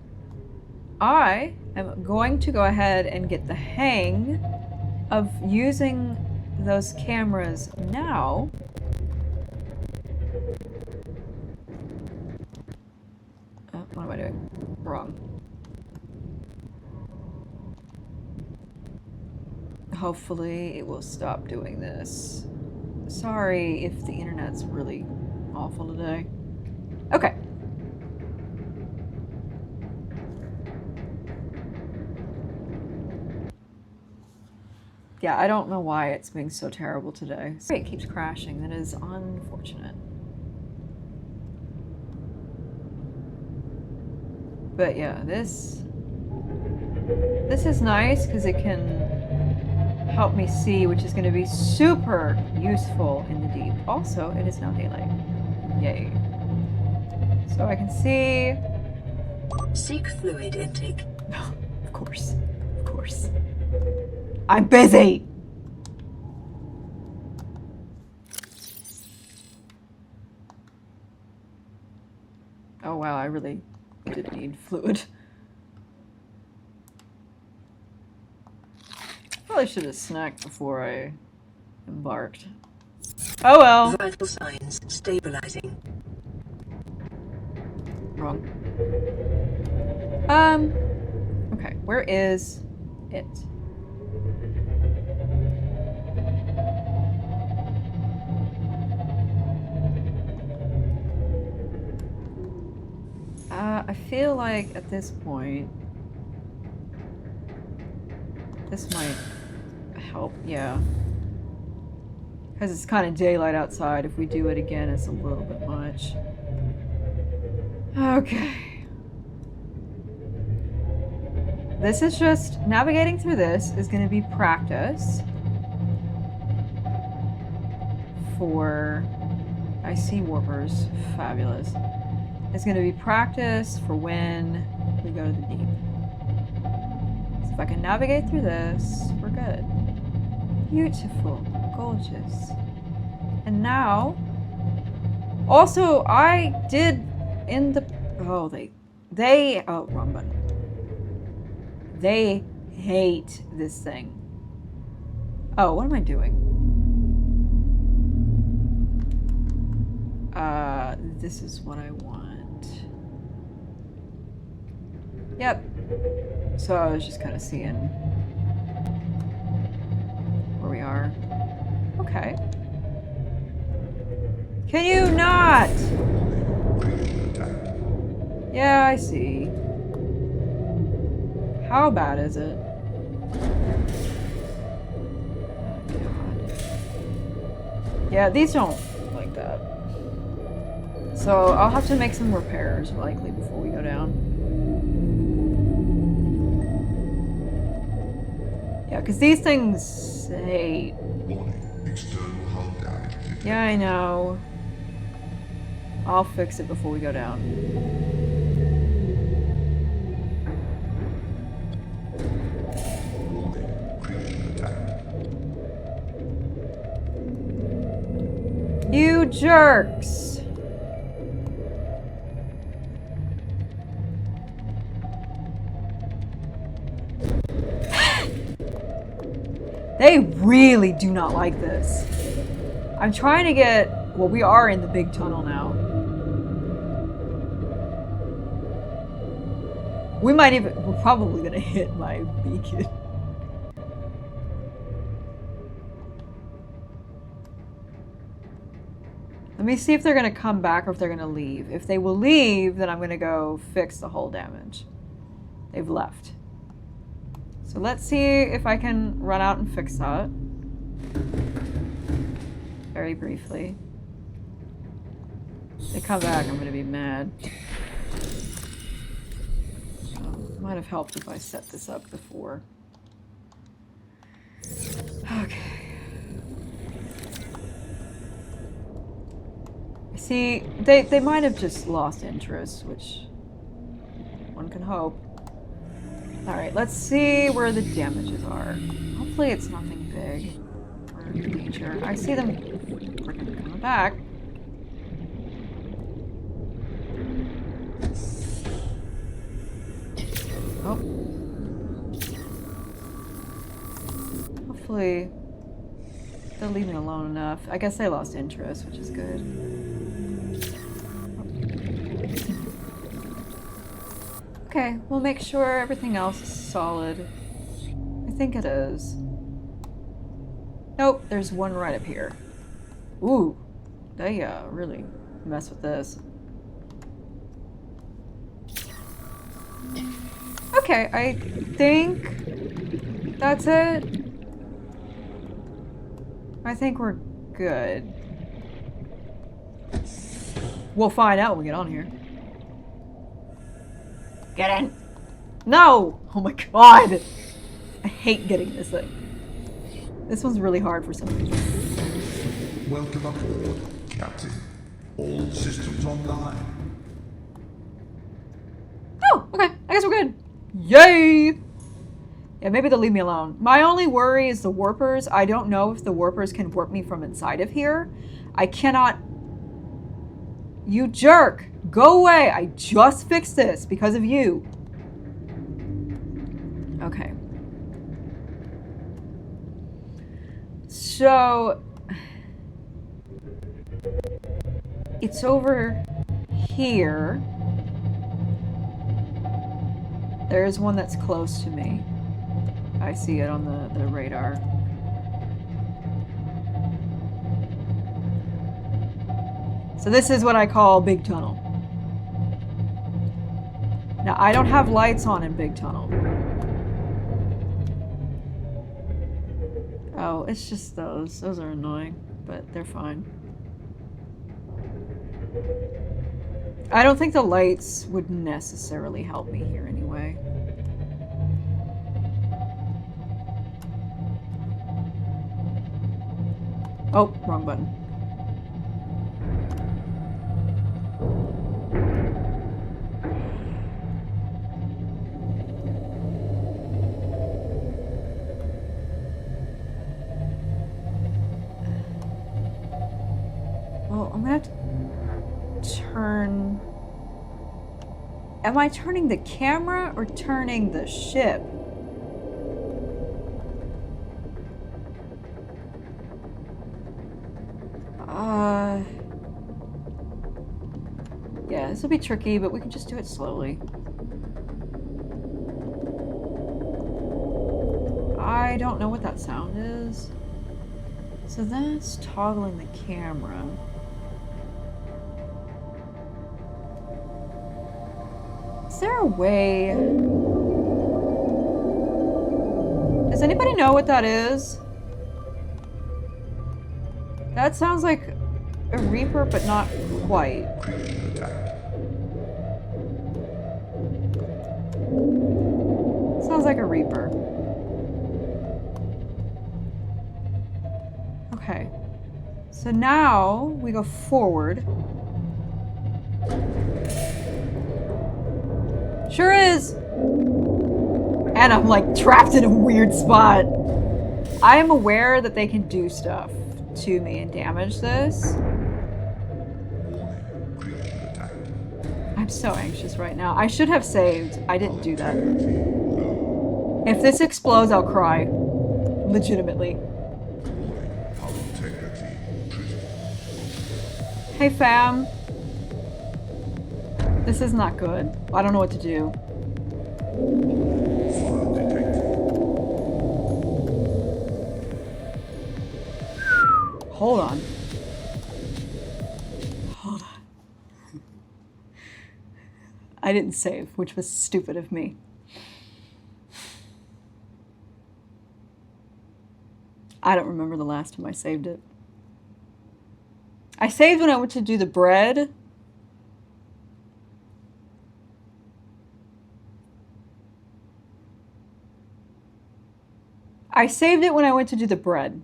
I am going to go ahead and get the hang of using those cameras now. What am I doing? Wrong. Hopefully it will stop doing this. Sorry if the internet's really awful today. Okay. Yeah, I don't know why it's being so terrible today. It keeps crashing. That is unfortunate. But yeah, this is nice because it can help me see, which is going to be super useful in the deep. Also, it is now daylight. Yay. So I can see... Seek fluid intake. Of course. Of course. I'm busy! Oh wow, I really did need fluid. Probably should have snacked before I embarked. Oh well. Vital signs stabilizing. Wrong. Okay, where is it? I feel like at this point, this might help, yeah. Because it's kind of daylight outside. If we do it again, it's a little bit much. Okay. This is just, navigating through this is going to be practice. for... I see warpers. Fabulous. It's going to be practice for when we go to the deep. So if I can navigate through this, we're good. Beautiful. Gorgeous. And now... Also, I did in the... Oh, they... Oh, wrong button. They hate this thing. Oh, what am I doing? This is what I want. Yep. So I was just kind of seeing where we are. Okay. Can you not? Yeah, I see. How bad is it? Yeah, these don't like that. So I'll have to make some repairs likely before we go down. Yeah, because these things hate. Warning, external hull damage. Yeah, I know. I'll fix it before we go down. Warning, creature attack. You jerks! They really do not like this. I'm trying to get... Well, we are in the big tunnel now. We might even... We're probably going to hit my beacon. Let me see if they're going to come back or if they're going to leave. If they will leave, then I'm going to go fix the hull damage. They've left. So let's see if I can run out and fix that. Very briefly. If they come back, I'm going to be mad. Might have helped if I set this up before. Okay. See, they might have just lost interest, which one can hope. Alright, let's see where the damages are. Hopefully it's nothing big or major. I see them freaking coming back. Oh. Hopefully they'll leave me alone enough. I guess they lost interest, which is good. Okay, we'll make sure everything else is solid. I think it is. Nope, there's one right up here. Ooh, they really mess with this. Okay, I think that's it. I think we're good. We'll find out when we get on here. Get in! No! Oh my god! I hate getting this thing. This one's really hard for some reason. Welcome aboard, Captain. All systems online. Oh, okay. I guess we're good. Yay! Yeah, maybe they'll leave me alone. My only worry is the warpers. I don't know if the warpers can warp me from inside of here. I cannot... You jerk! Go away! I just fixed this because of you. Okay. So... It's over here. There's one that's close to me. I see it on the radar. So this is what I call Big Tunnel. Now, I don't have lights on in Big Tunnel. Oh, it's just those. Those are annoying, but they're fine. I don't think the lights would necessarily help me here anyway. Oh, wrong button. Well, I'm gonna have to turn... Am I turning the camera or turning the ship? Yeah, this will be tricky, but we can just do it slowly. I don't know what that sound is. So that's toggling the camera. Is there a way? Does anybody know what that is? That sounds like a Reaper, but not quite. Sounds like a Reaper. Okay. So now we go forward. Sure is! And I'm like trapped in a weird spot. I am aware that they can do stuff to me and damage this. I'm so anxious right now. I should have saved. I didn't do that. If this explodes, I'll cry. Legitimately. Hey fam. This is not good. I don't know what to do. Hold on. Hold on. I didn't save, which was stupid of me. I don't remember the last time I saved it. I saved when I went to do the bread. I saved it when I went to do the bread.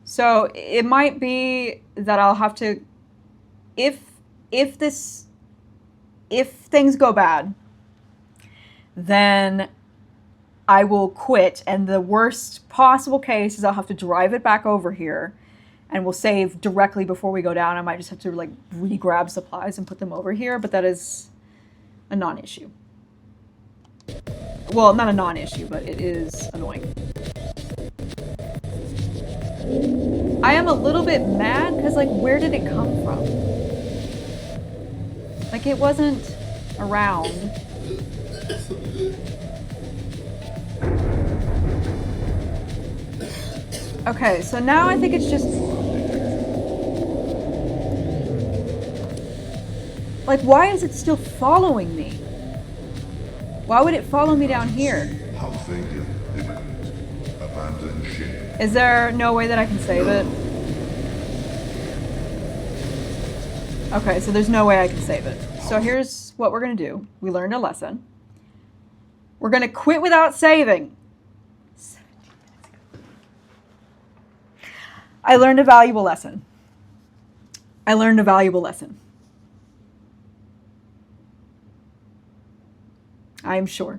So it might be that I'll have to, if things go bad, then I will quit. And the worst possible case is I'll have to drive it back over here and we'll save directly before we go down. I might just have to like re-grab supplies and put them over here, but that is a non-issue. Well, not a non-issue, but it is annoying. I am a little bit mad because, like, where did it come from? Like, it wasn't around. Okay, so now I think it's just... Like, why is it still following me? Why would it follow me down here? Is there no way that I can save it? Okay, so there's no way I can save it. So here's what we're gonna do. We learned a lesson. We're gonna quit without saving. 17 minutes ago. I learned a valuable lesson. I learned a valuable lesson. I am sure.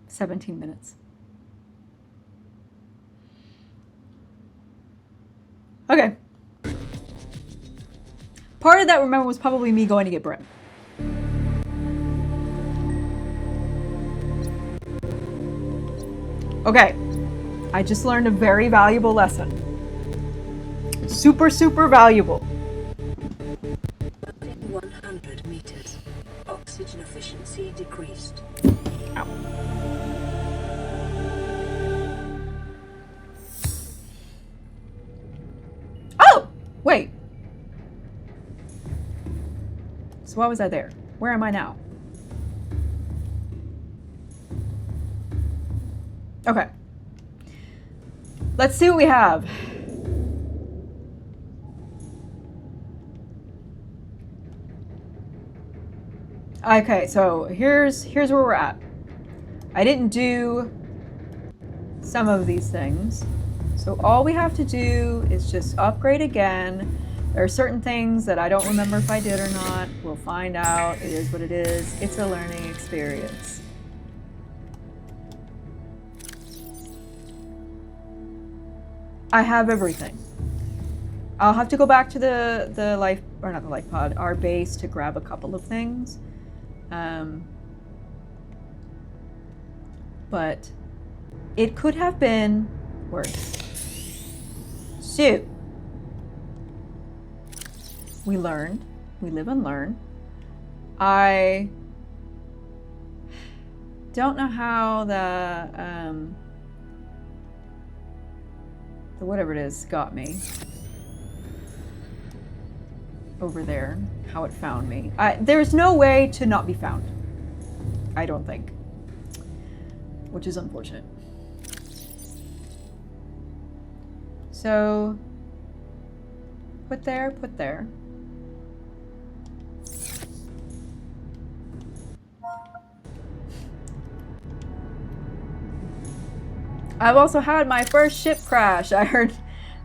17 minutes. Okay. Part of that, remember, was probably me going to get bread. Okay. I just learned a very valuable lesson. Super, super valuable. Within 100 meters, oxygen efficiency decreased. Ow. Oh! Wait. So why was I there? Where am I now? Okay. Let's see what we have. Okay, so here's where we're at. I didn't do some of these things. So all we have to do is just upgrade again. There are certain things that I don't remember if I did or not. We'll find out. It is what it is. It's a learning experience. I have everything. I'll have to go back to the life, or not the life pod, our base to grab a couple of things. But it could have been worse. So, we learned. We live and learn. I don't know how the whatever it is got me over there, how it found me. There's no way to not be found, I don't think, which is unfortunate. So, put there, put there. I've also had my first ship crash. I heard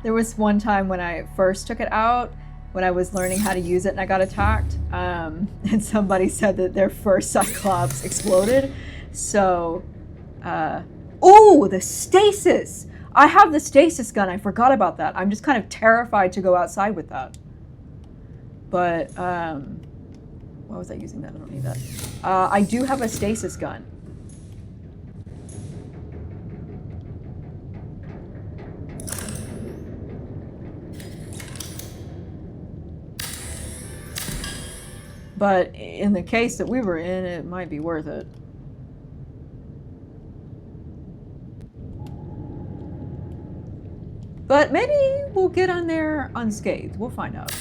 there was one time when I first took it out, when I was learning how to use it and I got attacked, and somebody said that their first cyclops exploded. So, oh, the stasis! I have the stasis gun, I forgot about that. I'm just kind of terrified to go outside with that. But, why was I using that? I don't need that. I do have a stasis gun. But in the case that we were in, it might be worth it. But maybe we'll get on there unscathed. We'll find out.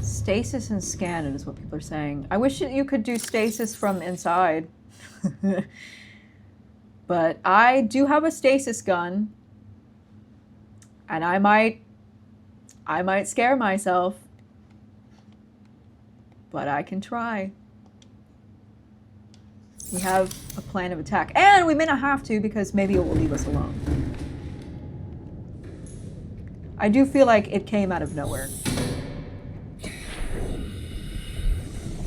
Stasis and scan is what people are saying. I wish that you could do stasis from inside. But I do have a stasis gun, and I might scare myself, but I can try. We have a plan of attack, and we may not have to because maybe it will leave us alone. I do feel like it came out of nowhere.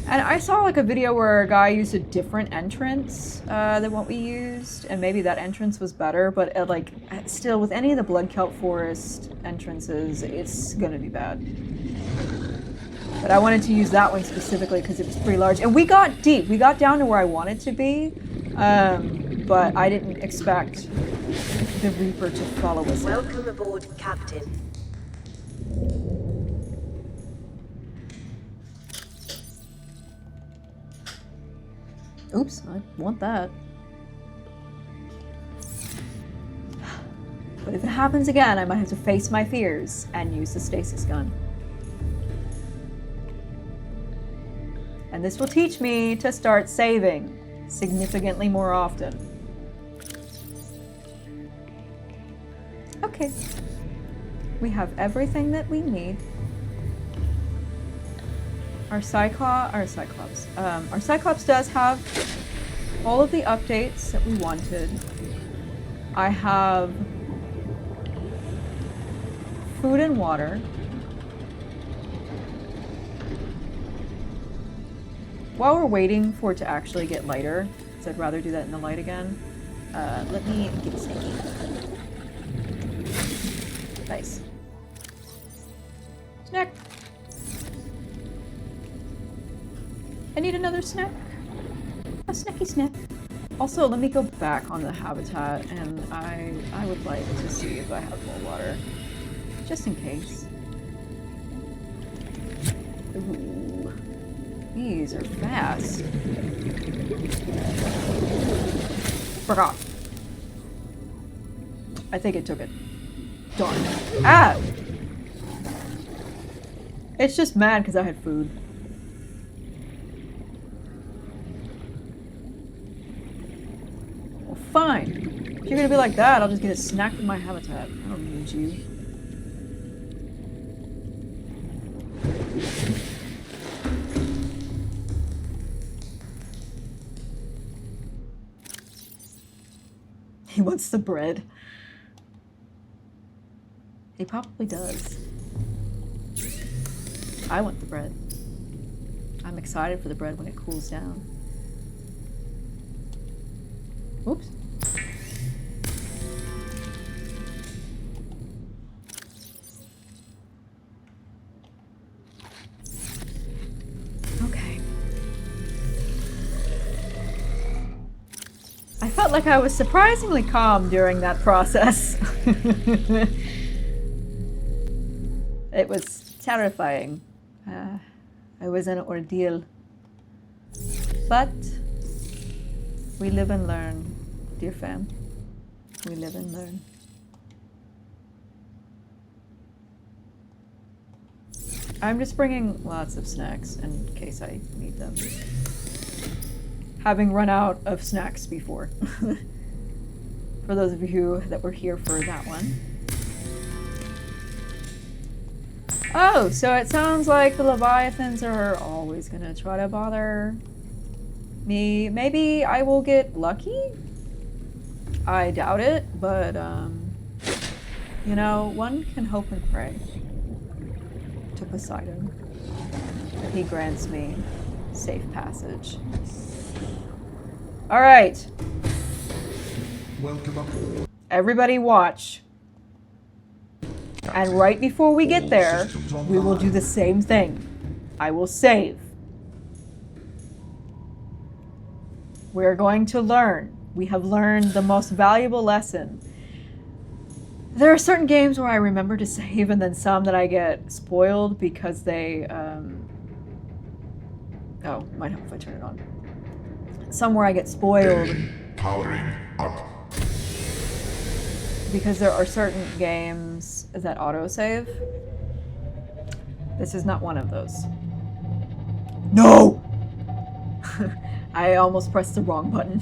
And I saw like a video where a guy used a different entrance than what we used, and maybe that entrance was better, but like still with any of the Blood Kelp Forest entrances, it's gonna be bad. But I wanted to use that one specifically because it was pretty large. And we got deep, we got down to where I wanted to be, but I didn't expect the Reaper to follow us. Welcome aboard, Captain. Oops, I want that. But if it happens again, I might have to face my fears and use the stasis gun. And this will teach me to start saving significantly more often. Okay. We have everything that we need. Our Cyclops does have all of the updates that we wanted. I have food and water. While we're waiting for it to actually get lighter, because I'd rather do that in the light again, let me get snaky. Nice. Snack. I need another snack. A snacky snack. Also, let me go back on the habitat, and I would like to see if I have more water. Just in case. Ooh. These are fast. Fuck off. I think it took it. Darn. Ah! It's just mad because I had food. Well, fine. If you're gonna be like that, I'll just get a snack from my habitat. I don't need you. He wants the bread. He probably does. I want the bread. I'm excited for the bread when it cools down. Oops. Okay. I felt like I was surprisingly calm during that process. It was terrifying. It was an ordeal. But we live and learn, dear fam. We live and learn. I'm just bringing lots of snacks in case I need them. Having run out of snacks before. For those of you that were here for that one. Oh, so it sounds like the Leviathans are always gonna try to bother me. Maybe I will get lucky? I doubt it, but, you know, one can hope and pray to Poseidon that he grants me safe passage. All right. Welcome aboard. Everybody watch. And right before we get there, we will do the same thing. I will save. We're going to learn. We have learned the most valuable lesson. There are certain games where I remember to save and then some that I get spoiled because they, oh, might help if I turn it on. Some where I get spoiled. Engine powering up. Because there are certain games that autosave. This is not one of those. No! I almost pressed the wrong button.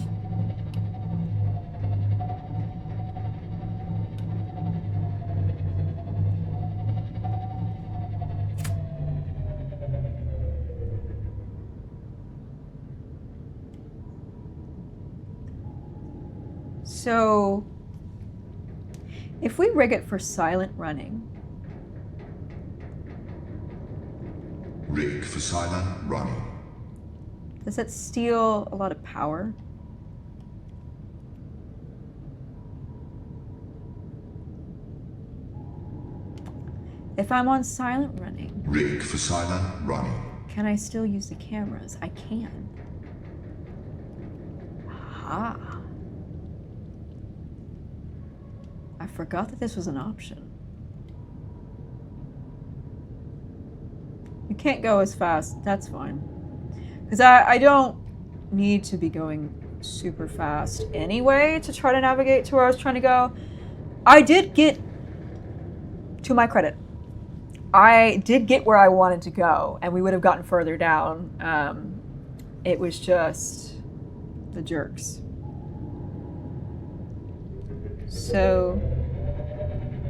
So, if we rig it for silent running, Rig for silent running. does that steal a lot of power? If I'm on silent running, Rig for silent running. can I still use the cameras? I can. Aha. I forgot that this was an option. You can't go as fast. That's fine. Because I don't need to be going super fast anyway to try to navigate to where I was trying to go. I did get, to my credit, I did get where I wanted to go, and we would have gotten further down. It was just the jerks. So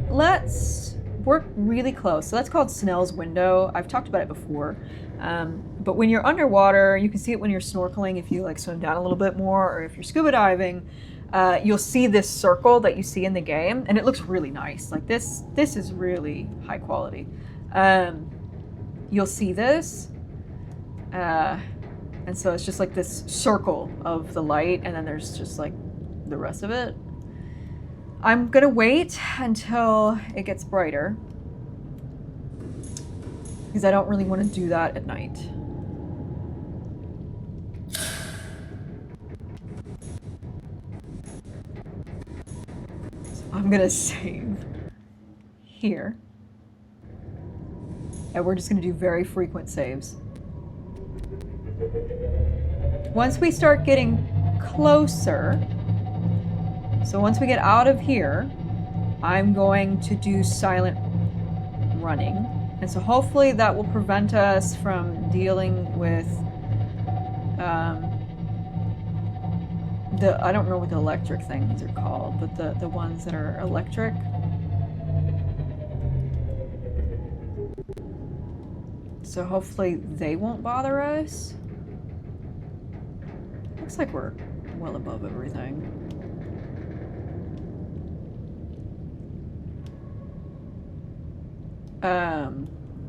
let's work really close. So that's called Snell's window. I've talked about it before. But when you're underwater, you can see it when you're snorkeling if you like swim down a little bit more, or if you're scuba diving, you'll see this circle that you see in the game, and it looks really nice. Like this is really high quality. You'll see this, and so it's just like this circle of the light, and then there's just like the rest of it. I'm gonna wait until it gets brighter because I don't really want to do that at night. So I'm gonna save here, and we're just gonna do very frequent saves. Once we start getting closer, so once we get out of here, I'm going to do silent running. And so hopefully that will prevent us from dealing with I don't know what the electric things are called, but the ones that are electric. So hopefully they won't bother us. Looks like we're well above everything.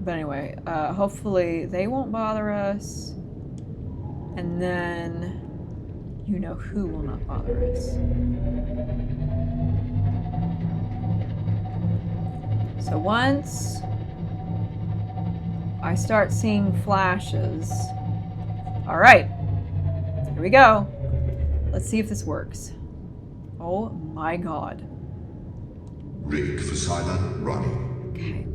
But anyway, hopefully they won't bother us. And then you know who will not bother us. So once I start seeing flashes. All right, here we go. Let's see if this works. Oh my God. Rig for silent running. Okay.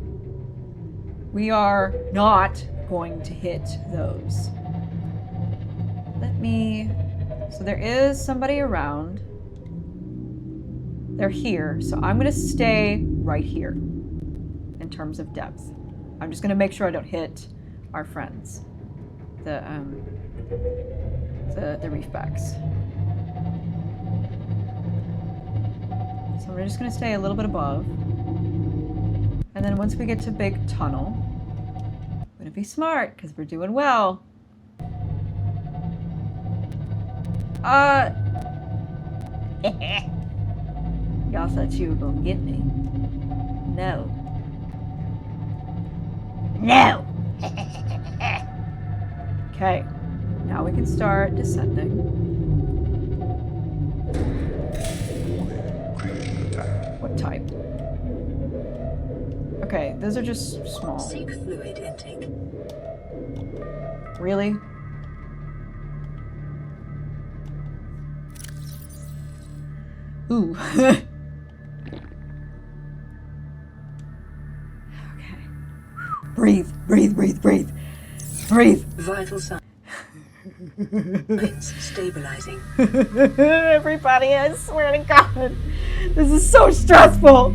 We are not going to hit those. Let me... So there is somebody around. They're here, so I'm going to stay right here in terms of depth. I'm just going to make sure I don't hit our friends. The reefbacks. So we're just going to stay a little bit above. And then once we get to big tunnel, I'm going to be smart because we're doing well. Y'all thought you were going to get me. No. No! Okay. Now we can start descending. Creaking attack. What type? Okay, those are just small. Seek fluid intake. Really? Ooh. Okay. Breathe, breathe, breathe, breathe. Breathe. Vital signs stabilizing. Everybody, I swear to God. This is so stressful.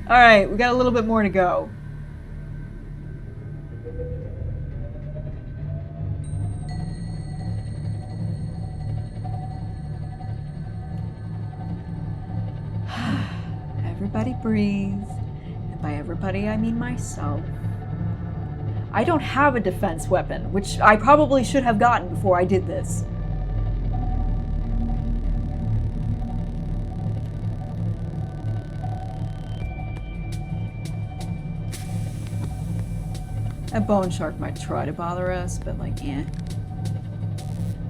All right, we got a little bit more to go. Everybody breathe. And by everybody, I mean myself. I don't have a defense weapon, which I probably should have gotten before I did this. A bone shark might try to bother us, but like, eh.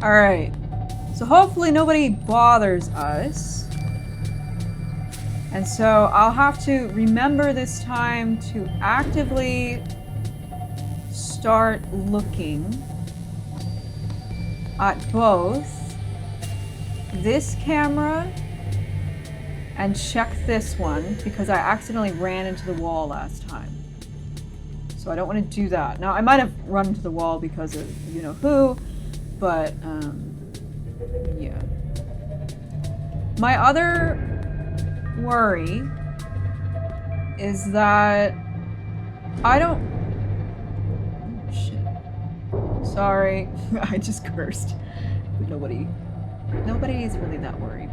Alright. So hopefully nobody bothers us. And so I'll have to remember this time to actively start looking at both this camera and check this one because I accidentally ran into the wall last time. So I don't want to do that. Now I might have run into the wall because of you know who, but yeah. My other worry is that I don't... Oh, shit. Sorry. I just cursed. But nobody is really that worried.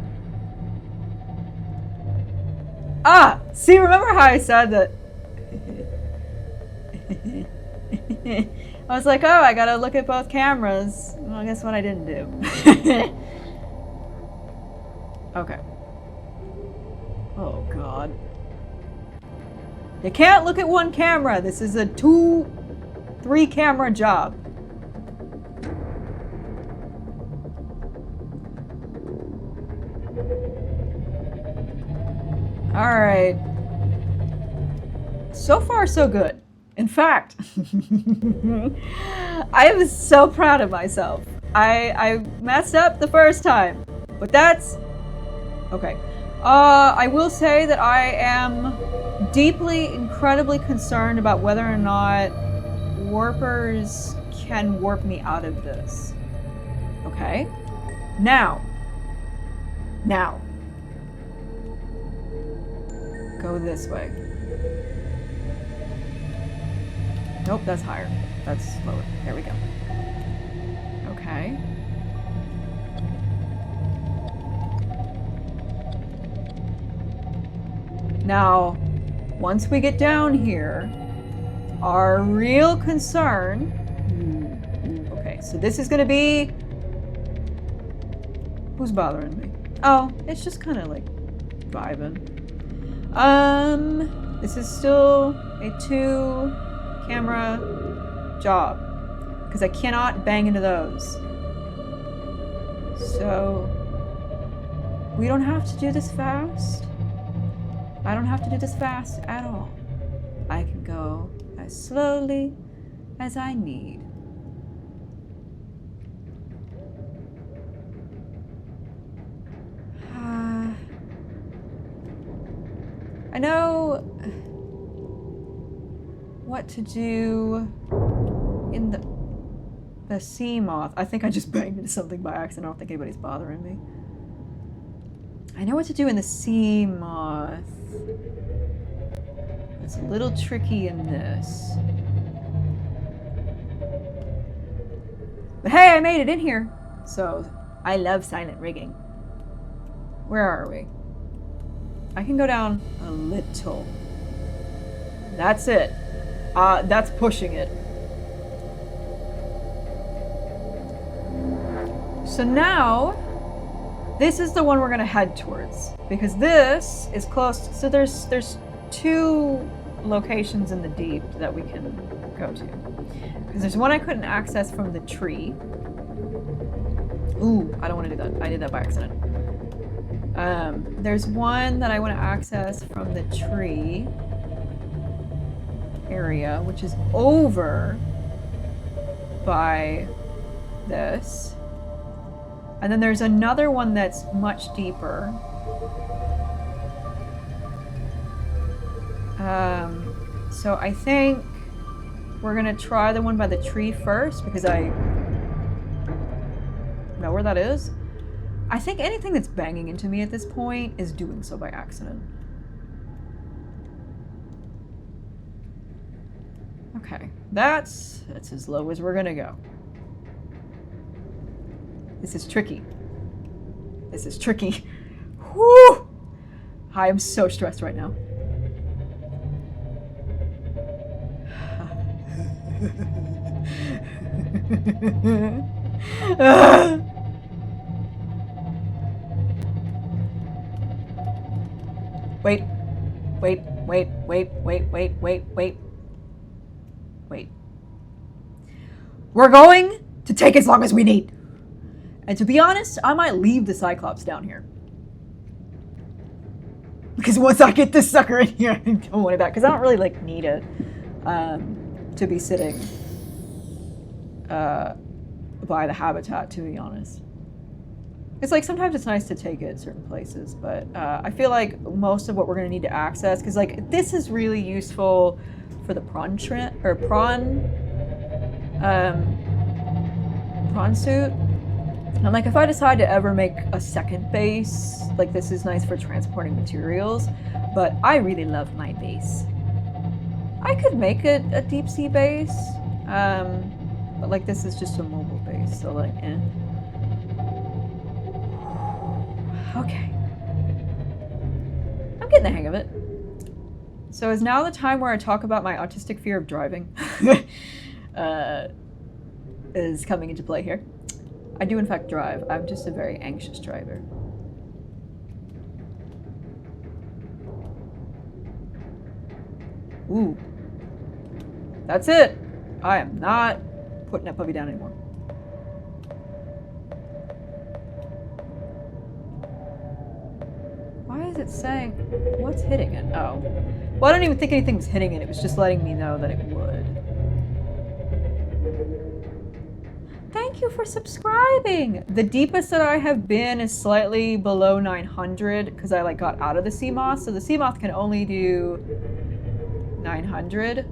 Ah! See, remember how I said that... I was like, oh, I gotta look at both cameras. Well, guess what I didn't do? Okay. Oh, God. You can't look at one camera. This is a 2-3 camera job. All right. So far, so good. In fact, I am so proud of myself. I messed up the first time, but that's okay. I will say that I am deeply, incredibly concerned about whether or not warpers can warp me out of this. Okay? Now. Go this way. Nope, that's higher. That's lower. There we go. Okay. Now, once we get down here, our real concern... Okay, so this is going to be... Who's bothering me? Oh, it's just kind of like vibing. This is still a 2-camera job because I cannot bang into those. So we don't have to do this fast. I don't have to do this fast at all. I can go as slowly as I need. I know what to do in the sea moth. I think I just banged into something by accident. I don't think anybody's bothering me. I know what to do in the sea moth. It's a little tricky in this. But hey, I made it in here. So I love silent rigging. Where are we? I can go down a little. That's it. That's pushing it. So now, this is the one we're gonna head towards because this is close. So there's 2 locations in the deep that we can go to. Because there's one I couldn't access from the tree. Ooh, I don't want to do that. I did that by accident. There's one that I want to access from the tree area, which is over by this. And then there's another one that's much deeper. So I think we're gonna try the one by the tree first because I know where that is. I think anything that's banging into me at this point is doing so by accident. Okay, that's as low as we're gonna go. This is tricky. This is tricky. Whew! I am so stressed right now. Wait. We're going to take as long as we need. And to be honest, I might leave the cyclops down here. Because once I get this sucker in here, I don't want it back. Because I don't really need it to be sitting by the habitat, to be honest. It's sometimes it's nice to take it certain places, but I feel like most of what we're going to need to access, because this is really useful for the prawn suit. And if I decide to ever make a second base, this is nice for transporting materials, but I really love my base. I could make it a deep sea base, but this is just a mobile base, so eh. Okay. I'm getting the hang of it. So is now the time where I talk about my autistic fear of driving is coming into play here. I do in fact drive. I'm just a very anxious driver. Ooh. That's it. I am not putting that puppy down anymore. Why is it saying what's hitting it? Oh. Well, I don't even think anything was hitting it. It was just letting me know that it would. Thank you for subscribing. The deepest that I have been is slightly below 900 because I got out of the sea moth. So the sea moth can only do 900.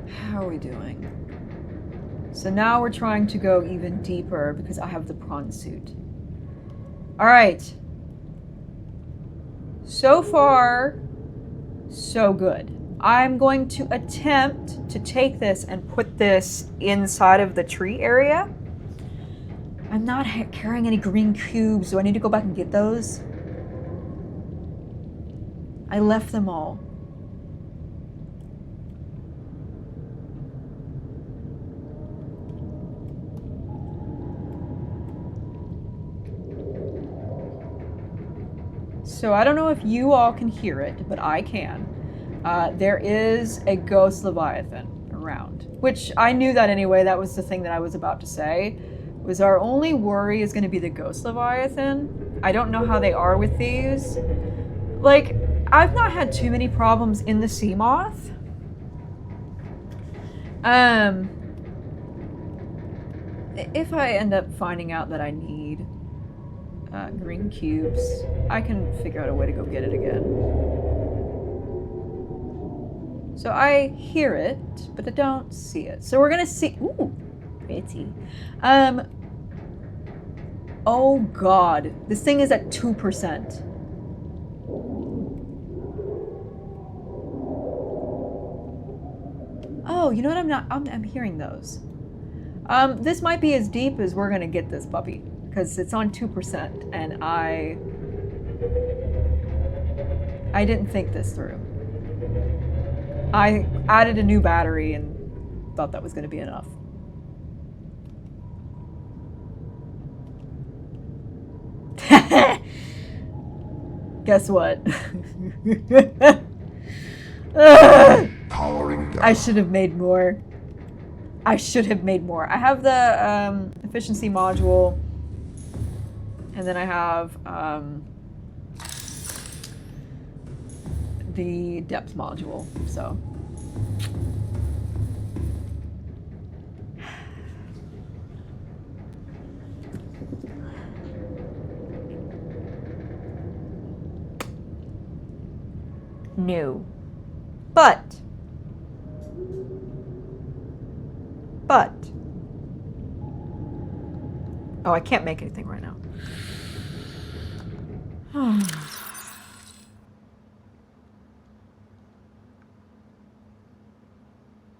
How are we doing? So now we're trying to go even deeper because I have the prawn suit. All right. So far, so good. I'm going to attempt to take this and put this inside of the tree area. I'm not carrying any green cubes. Do I need to go back and get those? I left them all. So I don't know if you all can hear it, but I can. There is a ghost leviathan around, which I knew that anyway. That was the thing that I was about to say. Was our only worry is going to be the ghost leviathan. I don't know how they are with these. Like, I've not had too many problems in the sea moth. If I end up finding out that I need green cubes, I can figure out a way to go get it again. So I hear it, but I don't see it. So we're gonna see. Ooh, pretty. Oh God, this thing is at 2%. Oh, you know what? I'm hearing those. This might be as deep as we're gonna get this puppy, because it's on 2%, and I didn't think this through. I added a new battery and thought that was gonna be enough. Guess what? Powering down. I should have made more. I should have made more. I have the efficiency module, and then I have the depth module, so. No. But. Oh, I can't make anything right now.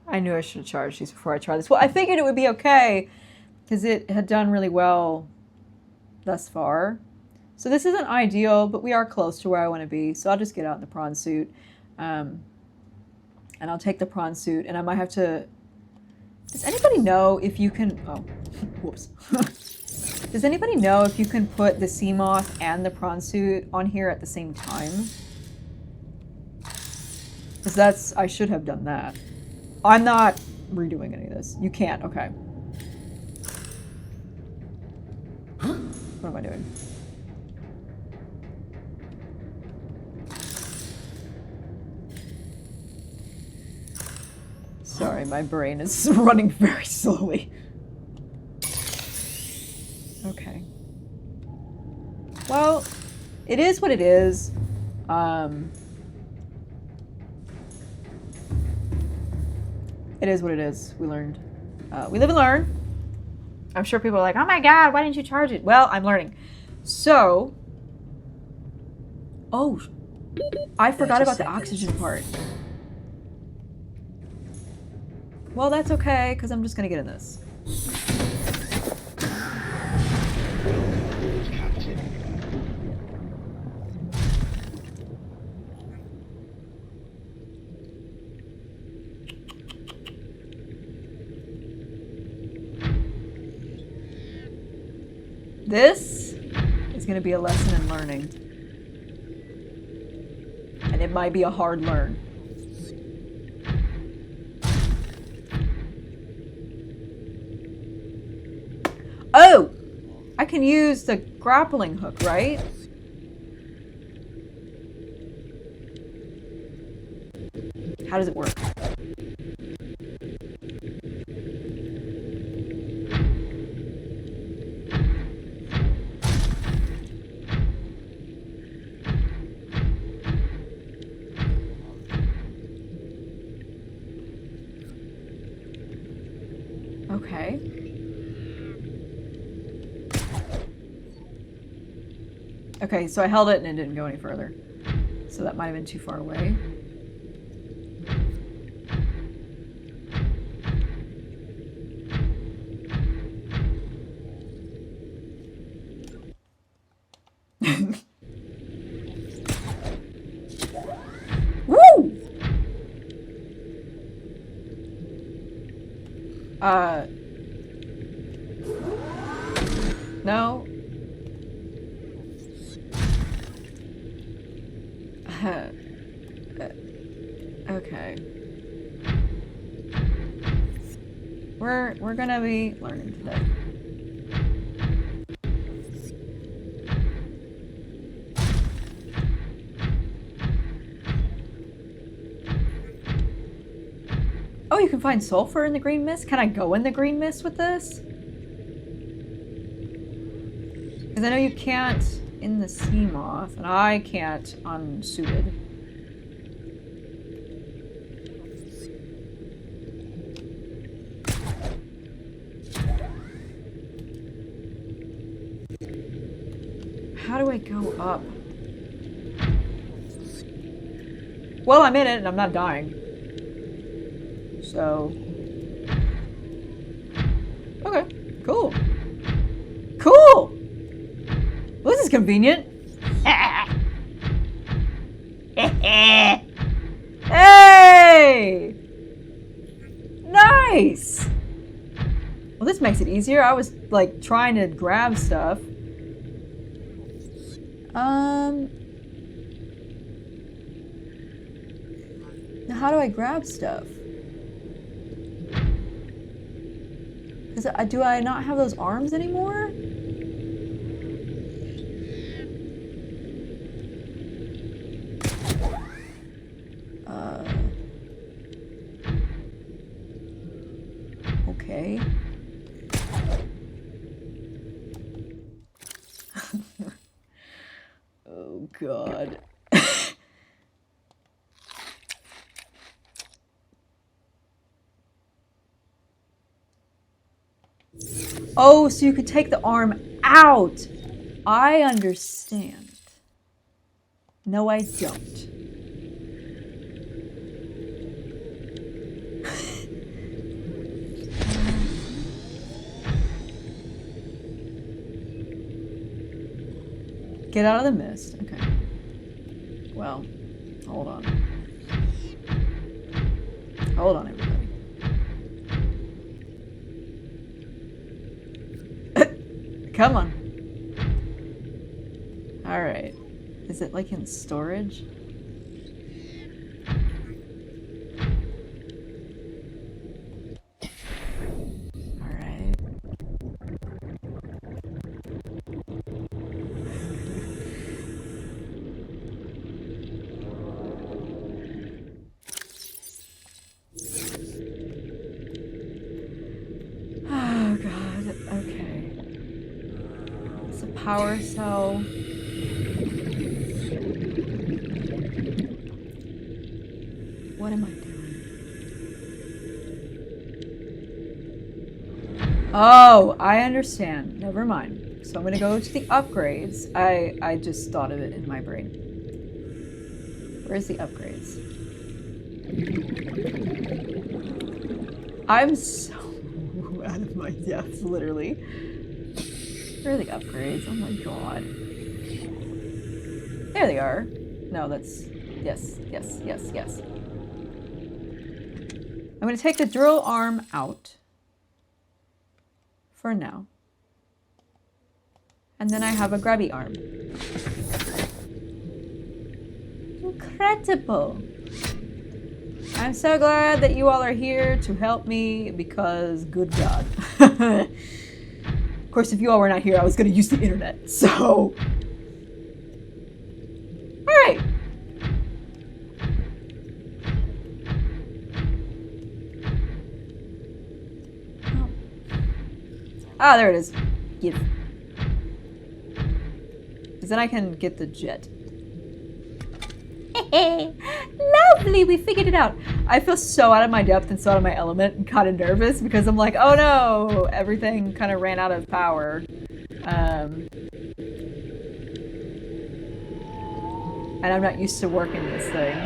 I knew I should have charged these before I tried this. Well, I figured it would be okay because it had done really well thus far. So this isn't ideal, but we are close to where I want to be. So I'll just get out in the prawn suit. And I'll take the prawn suit, and I might have to... Does anybody know if you can... Oh, whoops. Does anybody know if you can put the sea moth and the prawn suit on here at the same time? Because that's... I should have done that. I'm not redoing any of this. You can't, okay. What am I doing? Sorry, my brain is running very slowly. Okay. Well, it is what it is. It is what it is. We learned. We live and learn. I'm sure people are like, oh my God, why didn't you charge it? Well, I'm learning. So, oh, I forgot about the oxygen part. Well, that's okay, because I'm just going to get in this. Captain. This is going to be a lesson in learning. And it might be a hard learn. Oh! I can use the grappling hook, right? How does it work? Okay. Okay, so I held it and it didn't go any further. So that might have been too far away. Woo! No. Okay. We're gonna be learning today. Oh, you can find sulfur in the green mist? Can I go in the green mist with this? Because I know you can't in the sea moth, and I can't unsuited. How do I go up? Well, I'm in it and I'm not dying. So... Okay, cool. Cool! Well, this is convenient. Hey! Nice! Well, this makes it easier. I was, like, trying to grab stuff. Now how do I grab stuff? Do I not have those arms anymore? Okay. Oh, God. Oh, so you could take the arm out. I understand. No, I don't. Get out of the mist. Okay. Well, hold on. Hold on, everybody. Come on. Alright. Is it like in storage? Alright. Oh God, okay. It's a power cell. What am I doing? Oh, I understand. Never mind. So I'm gonna go to the upgrades. I just thought of it in my brain. Where's the upgrades? I'm so out of my depth, literally. Where are the upgrades? Oh my God. There they are. No, that's... Yes, yes, yes, yes. I'm going to take the drill arm out. For now. And then I have a grabby arm. Incredible! I'm so glad that you all are here to help me because, good God. Of course, if you all were not here, I was going to use the internet, so... Alright! Oh. Ah, there it is. Give. Because then I can get the jet. Lovely, we figured it out. I feel so out of my depth and so out of my element and kind of nervous because I'm like, oh no, everything kind of ran out of power. And I'm not used to working this thing.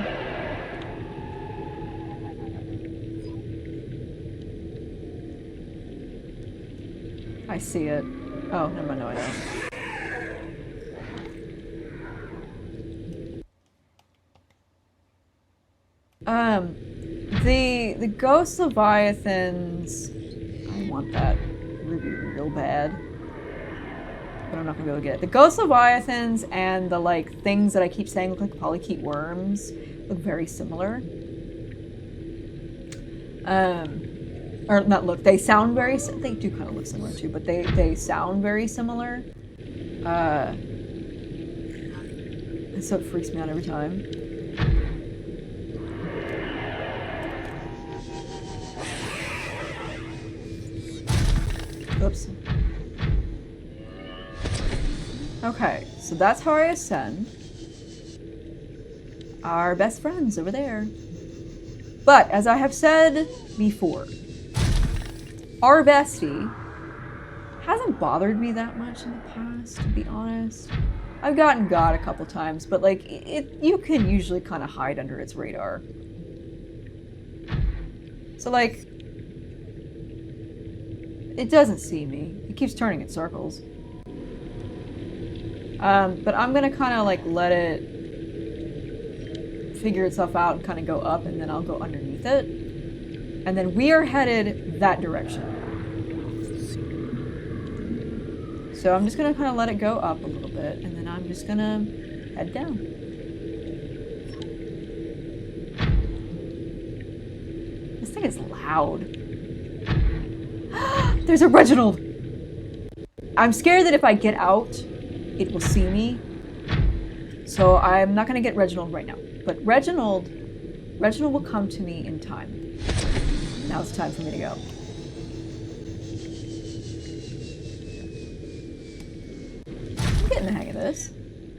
I see it. Oh, never mind, no I don't. The ghost leviathans, I want that ruby real bad. but I'm not gonna be able to get it. The ghost leviathans and the like things that I keep saying look like polychaete worms look very similar. Or not look, they sound very, they do kind of look similar too, but they sound very similar. And so it freaks me out every time. Oops. Okay, so that's how I ascend. Our best friends over there. But, as I have said before, our bestie hasn't bothered me that much in the past, to be honest. I've gotten God a couple times, but like, you can usually kind of hide under its radar. So like, it doesn't see me. It keeps turning in circles. But I'm gonna kind of like let it figure itself out and kind of go up, and then I'll go underneath it. And then we are headed that direction. So I'm just gonna kind of let it go up a little bit, and then I'm just gonna head down. This thing is loud. There's a Reginald! I'm scared that if I get out, it will see me. So I'm not gonna get Reginald right now. But Reginald will come to me in time. Now it's time for me to go. I'm getting the hang of this.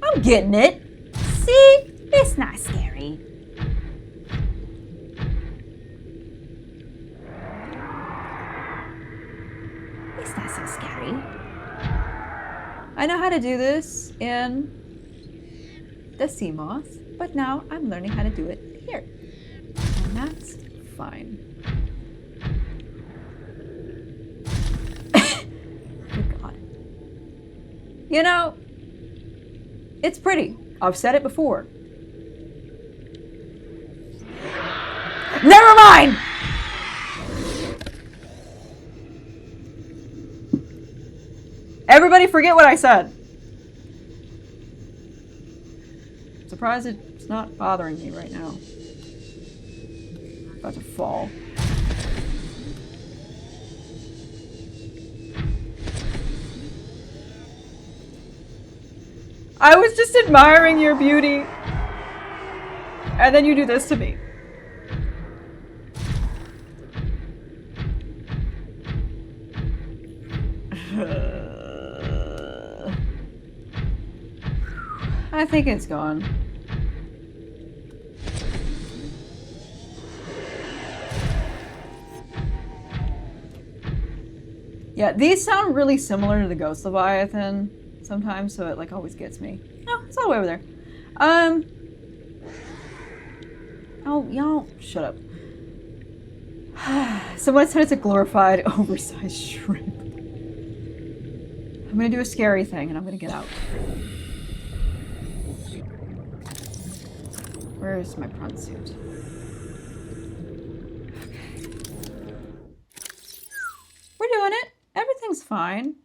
I'm getting it. See? It's not scary. It's not so scary. I know how to do this in the sea moth, but now I'm learning how to do it here. And that's fine. Good God. You know, it's pretty. I've said it before. Never mind! Everybody forget what I said. I'm surprised it's not bothering me right now. I'm about to fall. I was just admiring your beauty. And then you do this to me. I think it's gone. Yeah, these sound really similar to the Ghost Leviathan sometimes, so it like always gets me. No, it's all the way over there. Oh, y'all, shut up. Someone said it's a glorified, oversized shrimp. I'm gonna do a scary thing and I'm gonna get out. Where's my prawn suit? Okay. We're doing it. Everything's fine.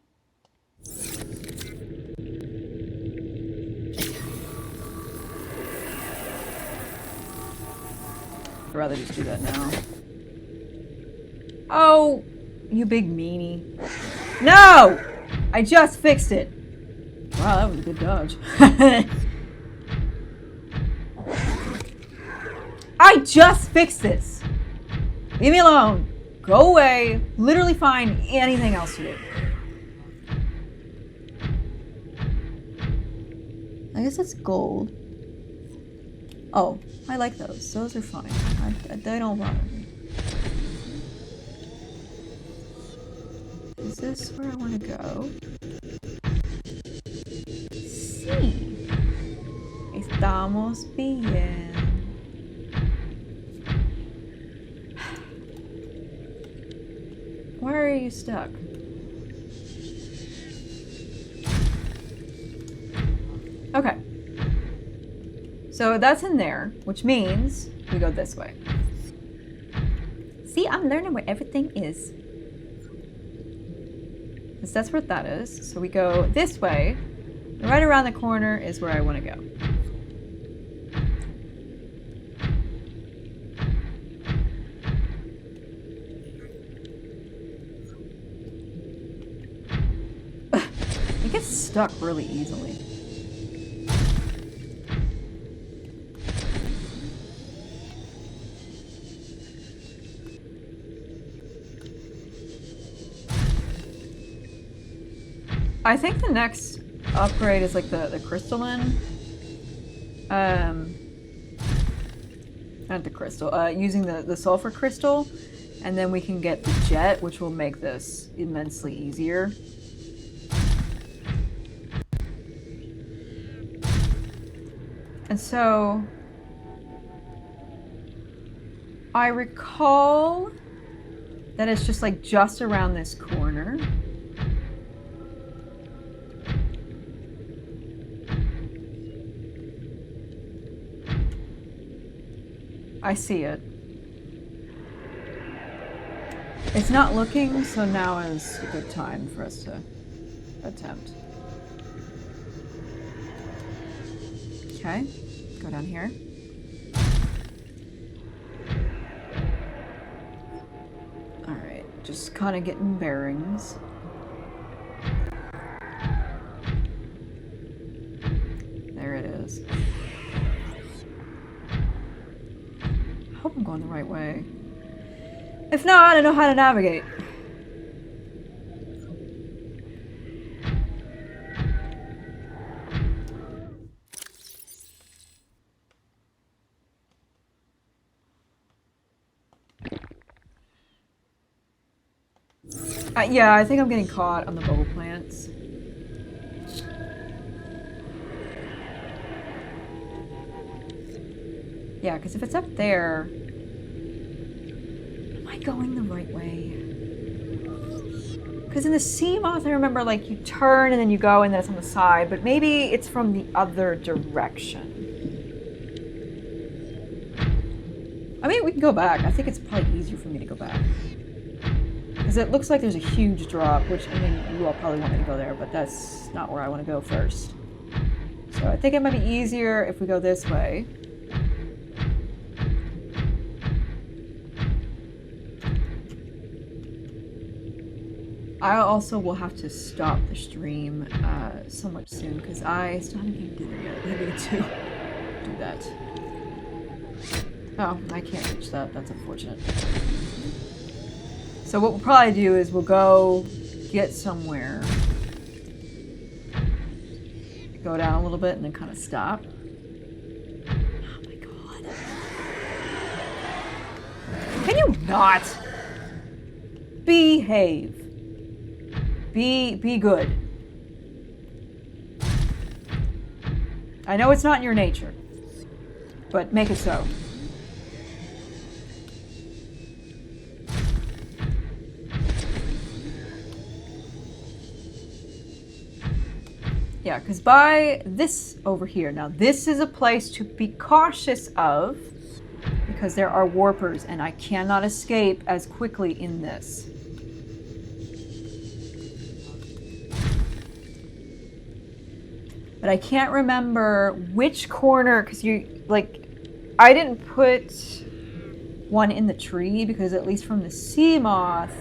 I'd rather just do that now. Oh, you big meanie. No! I just fixed it. Wow, that was a good dodge. I just fixed this. Leave me alone. Go away. Literally find anything else to do. I guess that's gold. Oh, I like those. Those are fine. They don't bother me. Is this where I want to go? Sí. Estamos bien. Why are you stuck? Okay. So that's in there, which means we go this way. See, I'm learning where everything is. Because that's where that is. So we go this way. And right around the corner is where I want to go. It gets stuck really easily. I think the next upgrade is like the crystalline. Not the crystal. Using the sulfur crystal, and then we can get the jet, which will make this immensely easier. And so I recall that it's just like just around this corner. I see it. It's not looking, so now is a good time for us to attempt. Okay, go down here. Alright, just kind of getting bearings. There it is. I hope I'm going the right way. If not, I know how to navigate. Yeah, I think I'm getting caught on the bubble plants. Yeah, because if it's up there... Am I going the right way? Because in the sea moth, I remember, like, you turn and then you go and then it's on the side, but maybe it's from the other direction. I mean, we can go back. I think it's probably easier for me to go back. Because it looks like there's a huge drop, which, I mean, you all probably want me to go there, but that's not where I want to go first. So I think it might be easier if we go this way. I also will have to stop the stream somewhat soon, because I still haven't even dinner yet. I need to do that. Oh, I can't reach that. That's unfortunate. So what we'll probably do is we'll go get somewhere, go down a little bit, and then kind of stop. Oh my god. Can you not? Behave. Be good. I know it's not in your nature, but make it so. Yeah, because by this over here, now this is a place to be cautious of because there are warpers and I cannot escape as quickly in this. But I can't remember which corner, because you, like, I didn't put one in the tree because at least from the sea moth,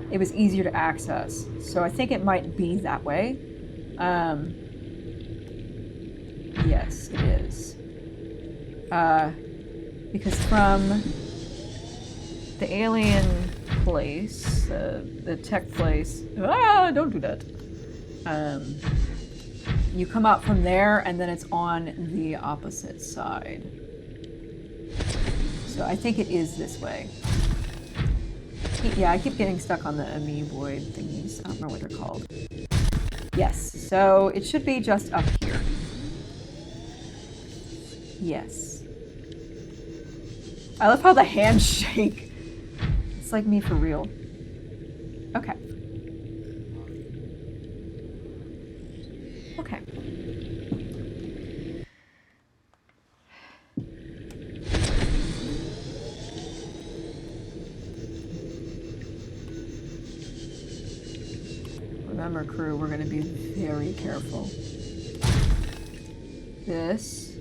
it was easier to access. So I think it might be that way. Yes, it is. Because from the alien place, the tech place, don't do that. You come out from there and then it's on the opposite side. So I think it is this way. Yeah, I keep getting stuck on the amoeboid thingies. I don't remember what they're called. Yes, so it should be just up here. Yes. I love how the hands shake. It's like me for real. Okay. Okay. timer crew, we're going to be very careful. This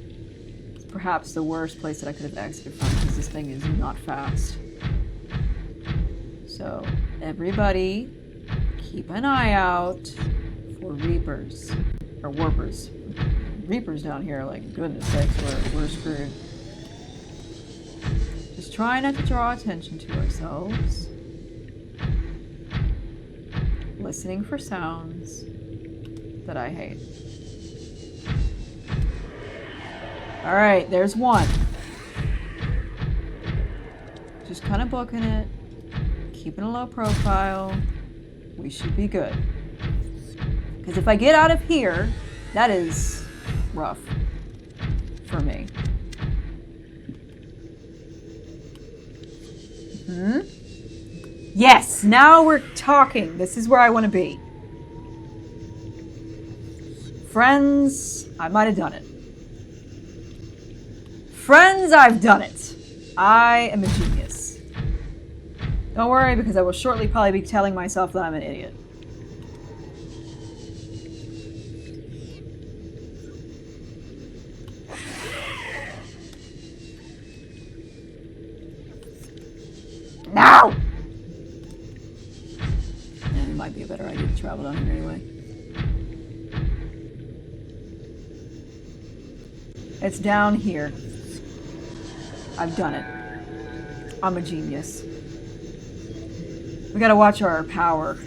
is perhaps the worst place that I could have exited from because this thing is not fast. So, everybody, keep an eye out for reapers. Or warpers. Reapers down here, like, goodness sakes, we're screwed. Just try not to draw attention to ourselves. Listening for sounds that I hate. Alright, there's one. Just kind of booking it. Keeping a low profile. We should be good. Because if I get out of here, that is rough for me. Yes, now we're talking. This is where I want to be. Friends, I might have done it. Friends, I've done it. I am a genius. Don't worry, because I will shortly probably be telling myself that I'm an idiot. Now! And it might be a better idea to travel down here anyway. It's down here. I've done it. I'm a genius. We gotta watch our power.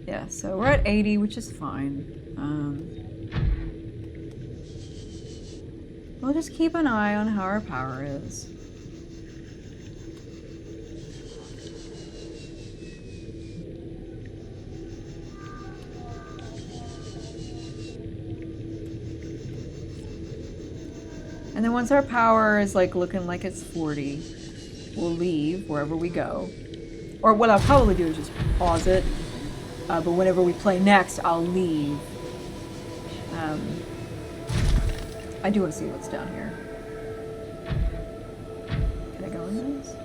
Yeah, so we're at 80, which is fine. We'll just keep an eye on how our power is. And then once our power is like looking like it's 40, we'll leave wherever we go. Or what I'll probably do is just pause it. But whenever we play next, I'll leave. I do want to see what's down here. Can I go in this?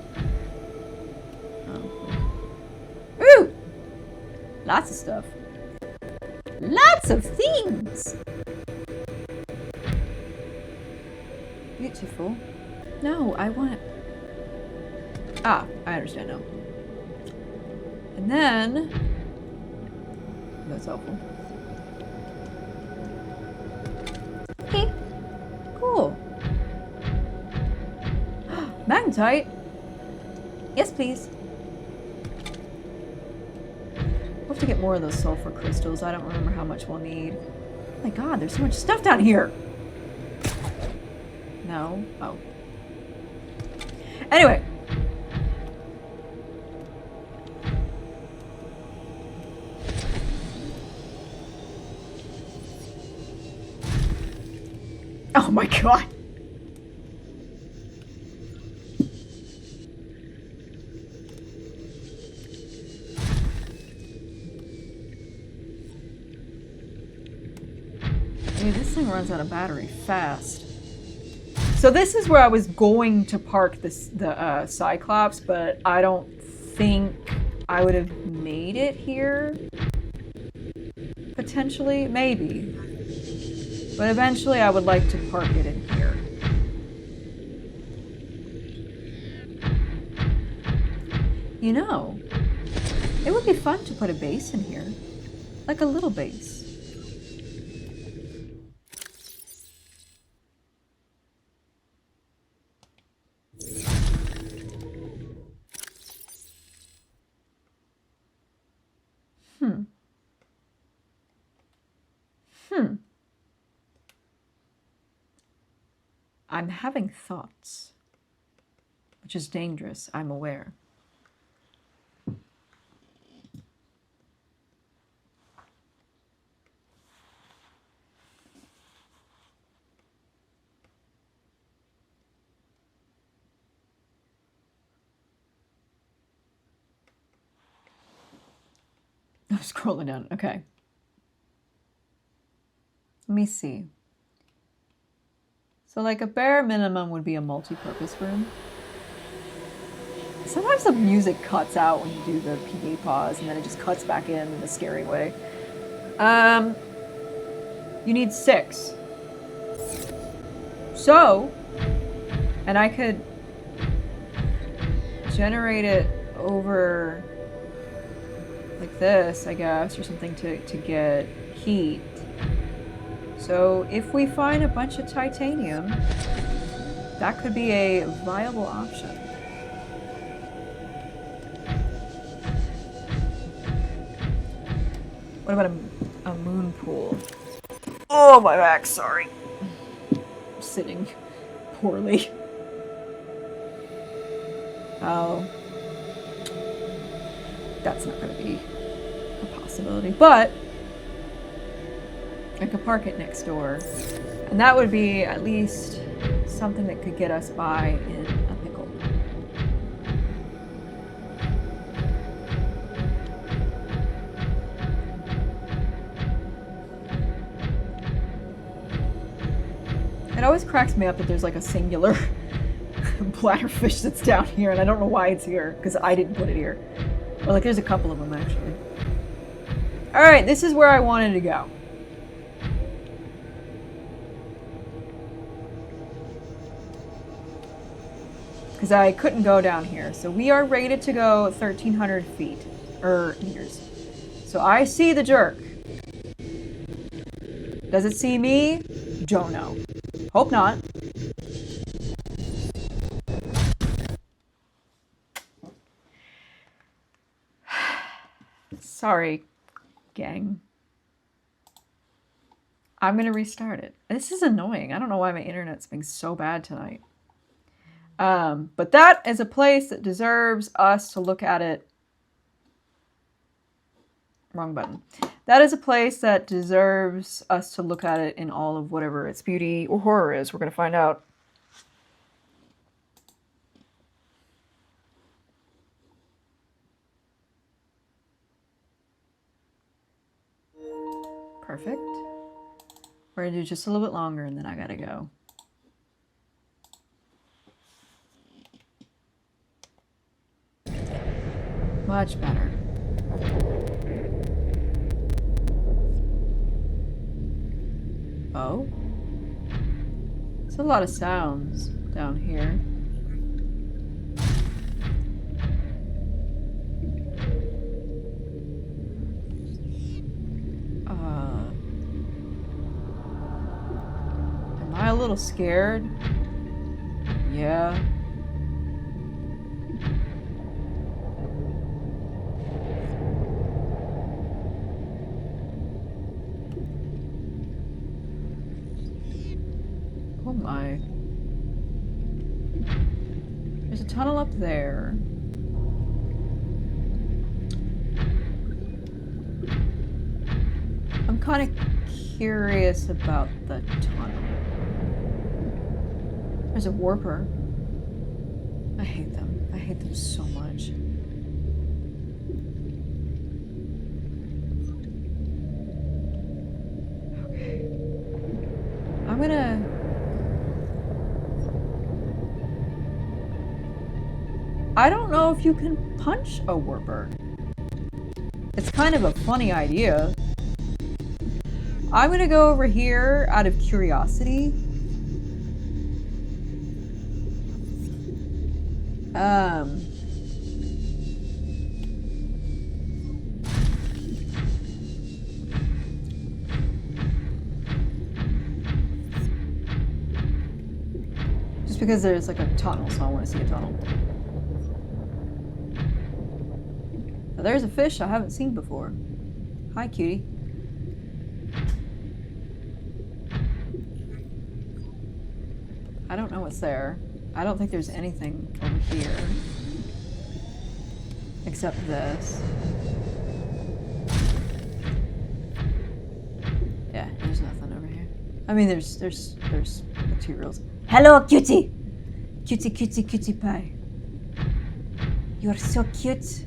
Oh. Ooh! Lots of stuff. Lots of things! Beautiful. No, I want it. Ah, I understand now. And then... That's helpful. Okay. Cool. Magnetite? Yes, please. We'll have to get more of those sulfur crystals. I don't remember how much we'll need. Oh my god, there's so much stuff down here! No? Oh. Anyway. Oh my god. Dude, this thing runs out of battery fast. So this is where I was going to park the cyclops, but I don't think I would have made it here. Potentially, maybe. But eventually I would like to park it in here. You know, it would be fun to put a base in here. Like a little base. I'm having thoughts, which is dangerous, I'm aware. I'm scrolling down, okay. Let me see. So like a bare minimum would be a multi-purpose room. Sometimes the music cuts out when you do the PA pause and then it just cuts back in a scary way. You need 6. So, and I could generate it over like this, I guess, or something to get heat. So if we find a bunch of titanium, that could be a viable option. What about a moon pool? Oh, my back, sorry. I'm sitting poorly. Oh. That's not going to be a possibility. But I could park it next door. And that would be at least something that could get us by in a pickle. It always cracks me up that there's like a singular bladderfish that's down here, and I don't know why it's here, because I didn't put it here. Well, like there's a couple of them actually. Alright, this is where I wanted to go. Because I couldn't go down here. So we are rated to go 1,300 feet, or meters. So I see the jerk. Does it see me? Don't know. Hope not. Sorry, gang. I'm gonna restart it. This is annoying. I don't know why my internet's being so bad tonight. But that is a place that deserves us to look at it. Wrong button. That is a place that deserves us to look at it in all of whatever its beauty or horror is. We're going to find out. Perfect. We're going to do just a little bit longer and then I got to go. Much better. Oh. There's a lot of sounds down here. Am I a little scared? Yeah. Oh my. There's a tunnel up there. I'm kind of curious about the tunnel. There's a warper. I hate them. I hate them so much. Okay. I'm gonna... I don't know if you can punch a warper. It's kind of a funny idea. I'm gonna go over here out of curiosity. Just because there's like a tunnel, so I want to see a tunnel. Now, there's a fish I haven't seen before. Hi, cutie. I don't know what's there. I don't think there's anything over here. Except this. Yeah, there's nothing over here. I mean, there's materials. Hello, cutie! Cutie, cutie, cutie pie. You're so cute.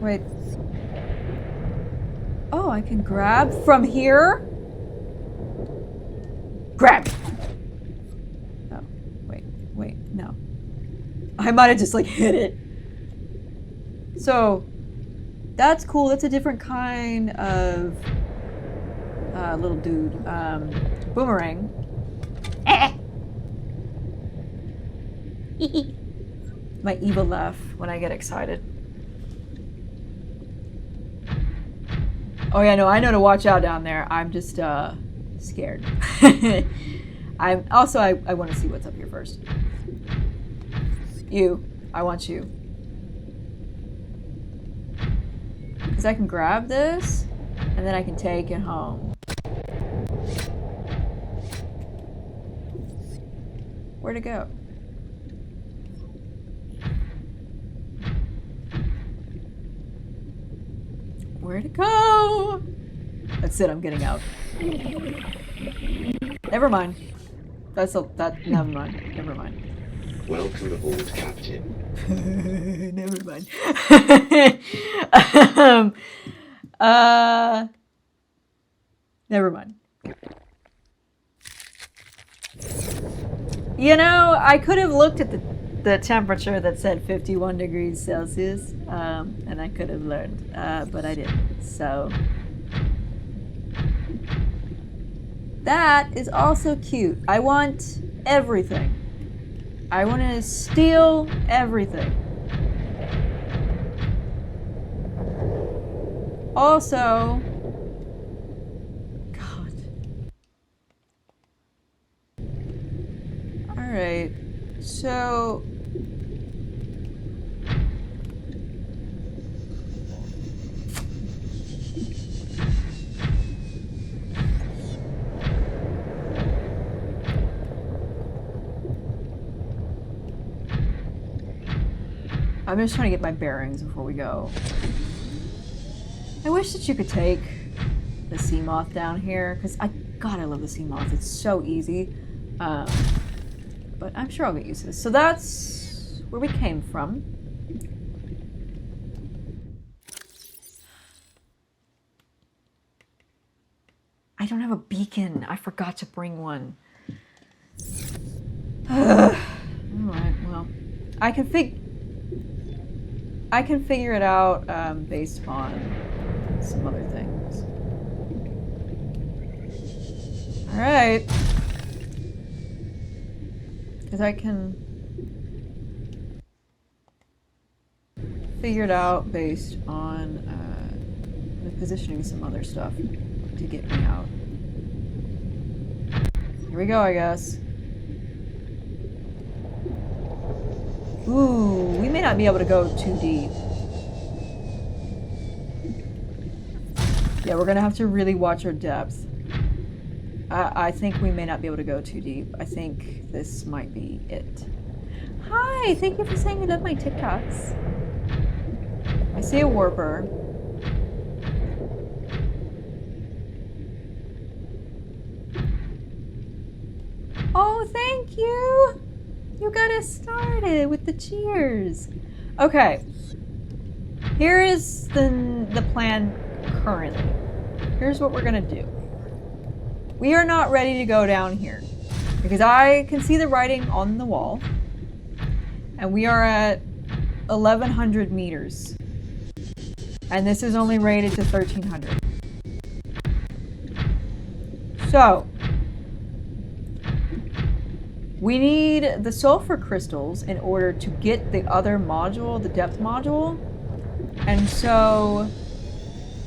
Wait. Oh, I can grab from here? Grab! Oh, wait, no. I might have just like hit it. So, that's cool. That's a different kind of little dude. Boomerang. My evil laugh when I get excited. Oh yeah, no, I know to watch out down there. I'm just scared. I want to see what's up here first. I want you. Because I can grab this, and then I can take it home. Where'd it go? Where'd it go? That's it, I'm getting out. Never mind. Never mind. Never mind. Welcome aboard, Captain. Never mind. Never mind. You know, I could have looked at the temperature that said 51 degrees Celsius, and I could have learned, but I didn't. So that is also cute. I want everything. I want to steal everything. Also, God. All right. So I'm just trying to get my bearings before we go. I wish that you could take the sea moth down here, because God, I love the sea moth. It's so easy. But I'm sure I'll get used to this. So that's where we came from. I don't have a beacon. I forgot to bring one. Alright, well. I can figure it out based on some other things. Alright. Because I can figure it out based on the positioning of some other stuff to get me out. Here we go, I guess. Ooh, we may not be able to go too deep. Yeah, we're gonna have to really watch our depth. I think we may not be able to go too deep. I think this might be it. Hi, thank you for saying you love my TikToks. I see a warper. Oh, thank you! You got us started with the cheers. Okay. Here is the plan currently. Here's what we're gonna do. We are not ready to go down here because I can see the writing on the wall and we are at 1,100 meters and this is only rated to 1,300. So we need the sulfur crystals in order to get the other module, the depth module. And so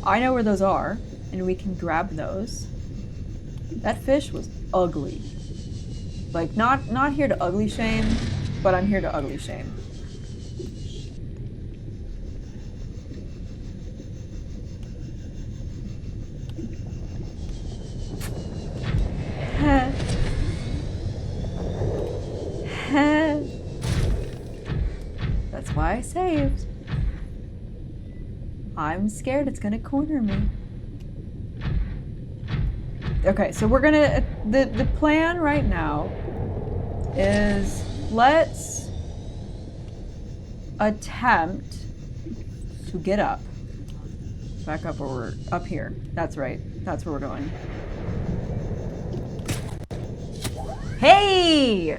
I know where those are and we can grab those. That fish was ugly. Like, not here to ugly shame, but I'm here to ugly shame. That's why I saved. I'm scared it's gonna corner me. Okay, so we're gonna, the plan right now is let's attempt to get up. Back up where we're, up here. That's right, that's where we're going. Hey!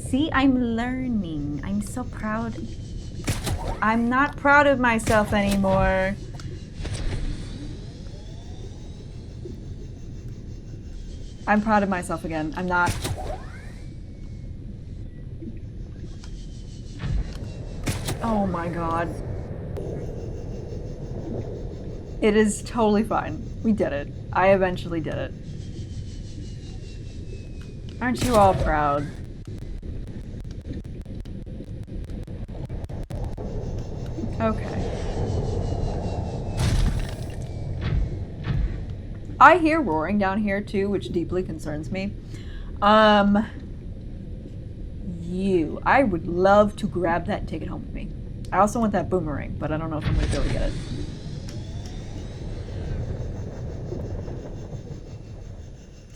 See, I'm learning. I'm so proud. I'm not proud of myself anymore. I'm proud of myself again. I'm not. Oh my god. It is totally fine. We did it. I eventually did it. Aren't you all proud? Okay. I hear roaring down here too, which deeply concerns me. I would love to grab that and take it home with me. I also want that boomerang, but I don't know if I'm going to be able to get it.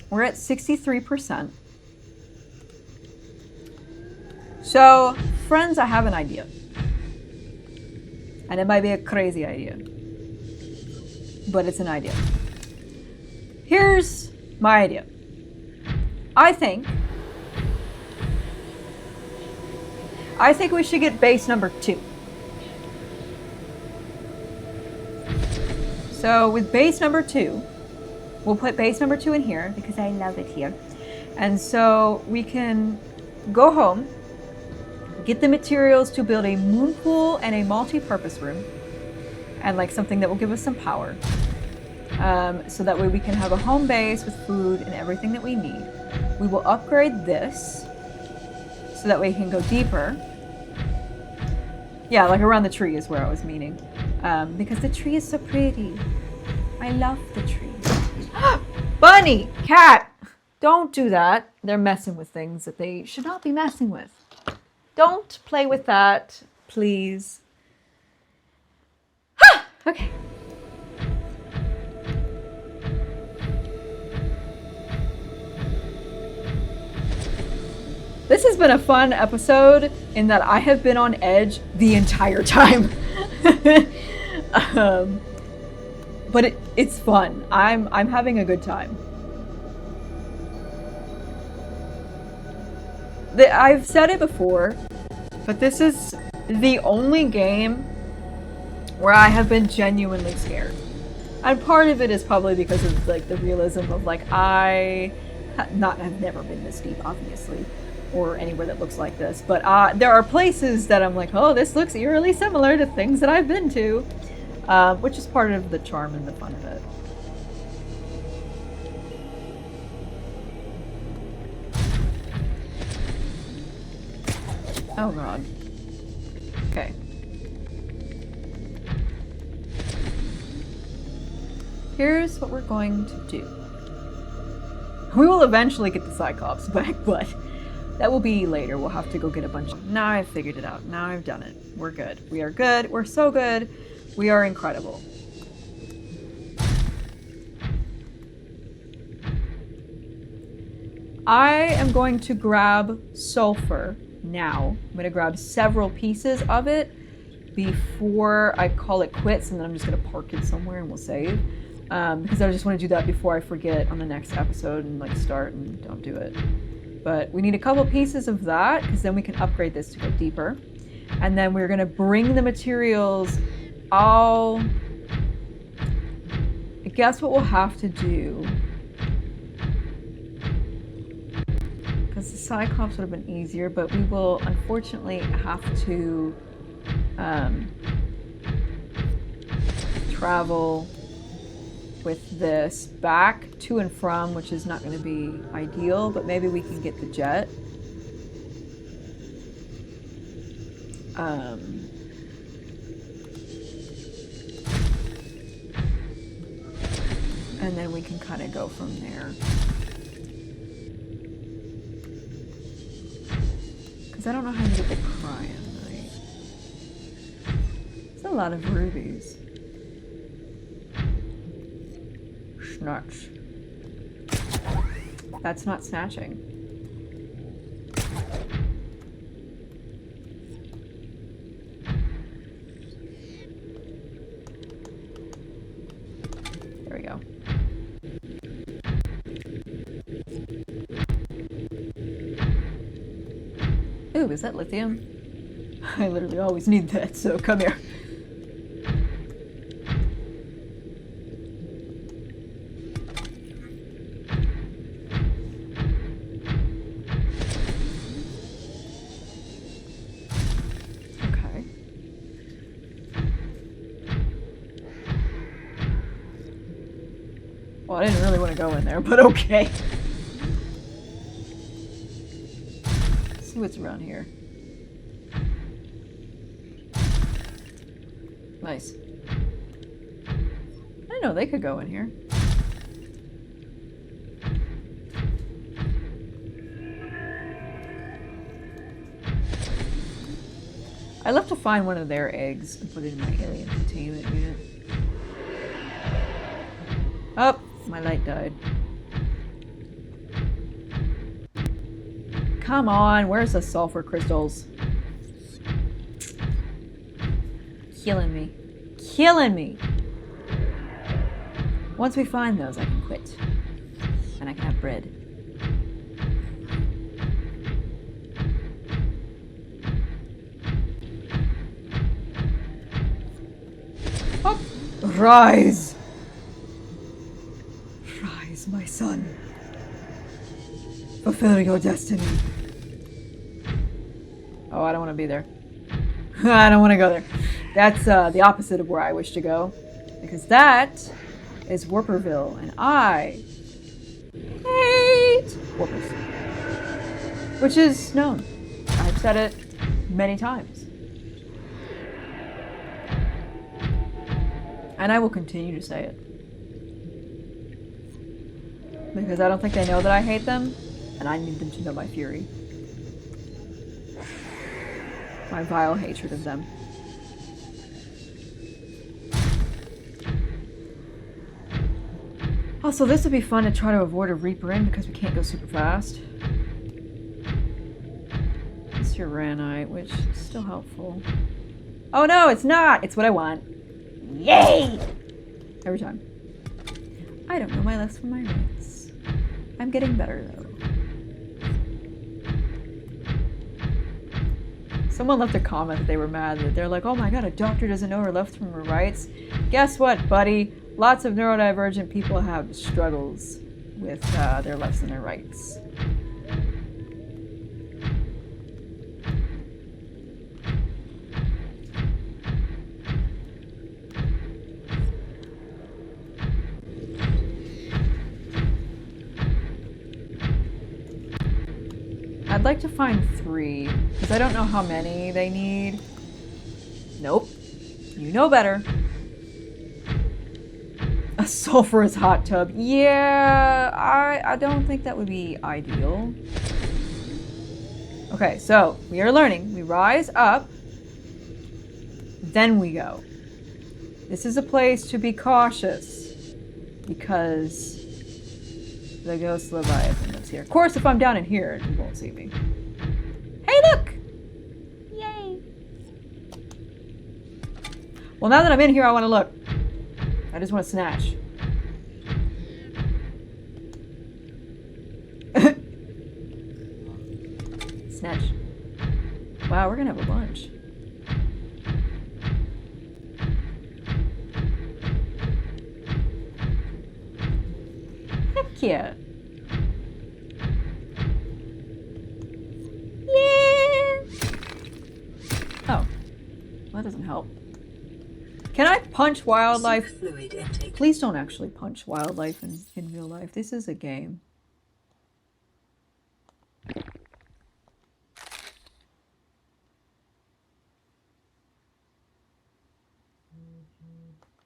We're at 63%. So, friends, I have an idea. And it might be a crazy idea. But it's an idea. Here's my idea. I think we should get base number 2. So with base number 2, we'll put base number 2 in here because I love it here. And so we can go home, get the materials to build a moon pool and a multi-purpose room, and like something that will give us some power. So that way we can have a home base with food and everything that we need. We will upgrade this so that way we can go deeper. Yeah, like around the tree is where I was meaning. Because the tree is so pretty. I love the tree. Bunny! Cat! Don't do that. They're messing with things that they should not be messing with. Don't play with that, please. Okay. This has been a fun episode in that I have been on edge the entire time. But it's fun. I'm having a good time. I've said it before, but this is the only game where I have been genuinely scared. And part of it is probably because of like the realism of like I've never been this deep, obviously, or anywhere that looks like this. But there are places that I'm like, oh, this looks eerily similar to things that I've been to, which is part of the charm and the fun of it. Oh god. Okay. Here's what we're going to do. We will eventually get the cyclops back, but that will be later. We'll have to go get a bunch of... Now I've figured it out. Now I've done it. We're good. We are good. We're so good. We are incredible. I am going to grab sulfur now. I'm going to grab several pieces of it before I call it quits, and then I'm just going to park it somewhere and we'll save. Because I just want to do that before I forget on the next episode and like start and don't do it. But we need a couple pieces of that because then we can upgrade this to go deeper. And then we're going to bring the materials. I guess what we'll have to do, because the cyclops would have been easier, but we will unfortunately have to travel with this back to and from, which is not going to be ideal, but maybe we can get the jet. And then we can kind of go from there. Because I don't know how to get the cryonite. It's a lot of rubies. Snatch. That's not snatching. There we go. tube. Is that lithium? I literally always need that, so come here. Okay. Well, I didn't really want to go in there, but okay. Let's see what's around here. Nice. I didn't know they could go in here. I'd love to find one of their eggs and put it in my alien containment unit. Oh, my light died. Come on, where's the sulfur crystals? Killing me. Killing me! Once we find those, I can quit. And I can have bread. Oh! Rise! Rise, my son. Fulfill your destiny. Oh, I don't want to be there. I don't want to go there. That's the opposite of where I wish to go. Because that is Warperville, and I hate Warpers. Which is known. I've said it many times. And I will continue to say it. Because I don't think they know that I hate them, and I need them to know my fury. My vile hatred of them. Also, this would be fun to try to avoid a Reaper in because we can't go super fast. It's your Ranite, which is still helpful. Oh no, it's not! It's what I want. Yay! Every time. I don't know my lefts from my rights. I'm getting better though. Someone left a comment that they were mad that they're like, oh my god, a doctor doesn't know her left from her rights. Guess what, buddy? Lots of neurodivergent people have struggles with their lefts and their rights. I'd like to find 3, because I don't know how many they need. Nope. You know better. A sulfurous hot tub. Yeah, I don't think that would be ideal. Okay, so we are learning. We rise up, then we go. This is a place to be cautious because the ghost Leviathan lives here. Of course, if I'm down in here, you won't see me. Hey, look! Yay! Well, now that I'm in here, I want to look. I just want to snatch. Snatch. Wow, we're gonna have a bunch. Heck yeah. Yeah. Oh. Well, that doesn't help. Can I punch wildlife? Please don't actually punch wildlife in real life. This is a game.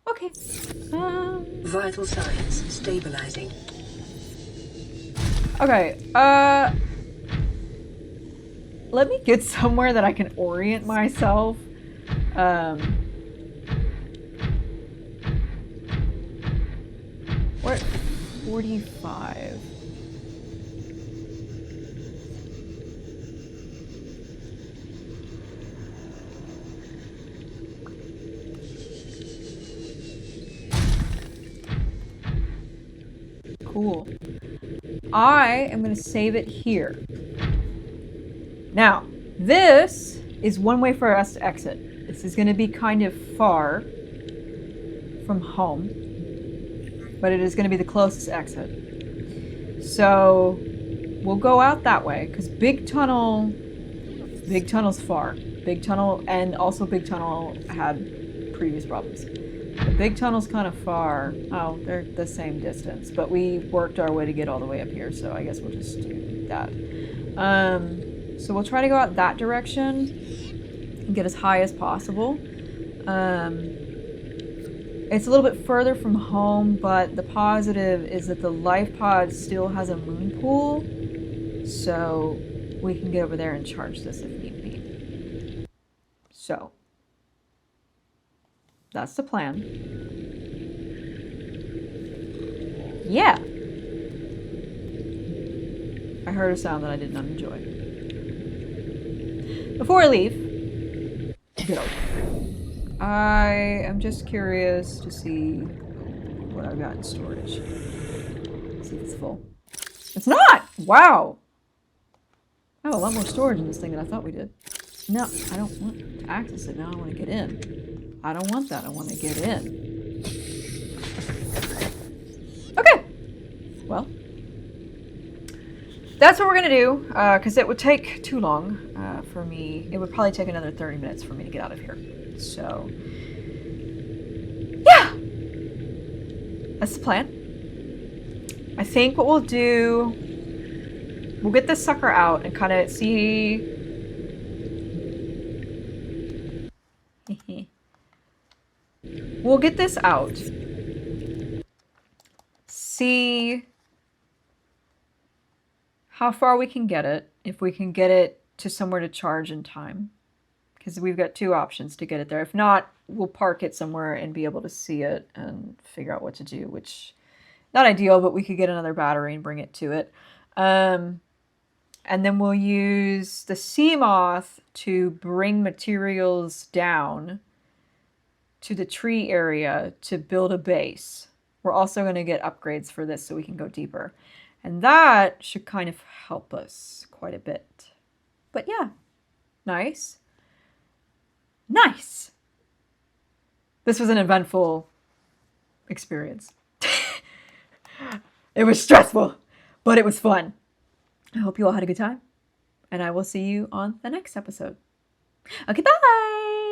Okay. Vital signs stabilizing. Okay. Let me get somewhere that I can orient myself. We're at 45. Cool. I am going to save it here. Now, This is one way for us to exit. This is going to be kind of far from home, but it is going to be the closest exit. So we'll go out that way because Big Tunnel's far. Big Tunnel and also Big Tunnel had previous problems. The Big Tunnel's kind of far. Oh, they're the same distance, but we worked our way to get all the way up here, so I guess we'll just do that. So we'll try to go out that direction and get as high as possible. It's a little bit further from home, but the positive is that the life pod still has a moon pool, so we can get over there and charge this if need be. So that's the plan. Yeah. I heard a sound that I did not enjoy. Before I leave, go. I am just curious to see what I've got in storage. See if it's full. It's not! Wow! I have a lot more storage in this thing than I thought we did. No, I don't want to access it now. I want to get in. I don't want that. I want to get in. Okay. Well, that's what we're going to do, because it would take too long for me. It would probably take another 30 minutes for me to get out of here. So, yeah. That's the plan. I think what we'll do, we'll get this sucker out and kind of see... We'll get this out. See how far we can get it. If we can get it to somewhere to charge in time. Because we've got two options to get it there. If not, we'll park it somewhere and be able to see it and figure out what to do. Which, not ideal, but we could get another battery and bring it to it. And then we'll use the sea moth to bring materials down to the tree area to build a base. We're also going to get upgrades for this so we can go deeper. And that should kind of help us quite a bit. But yeah, nice. Nice! This was an eventful experience. It was stressful, but it was fun. I hope you all had a good time. And I will see you on the next episode. Okay, bye!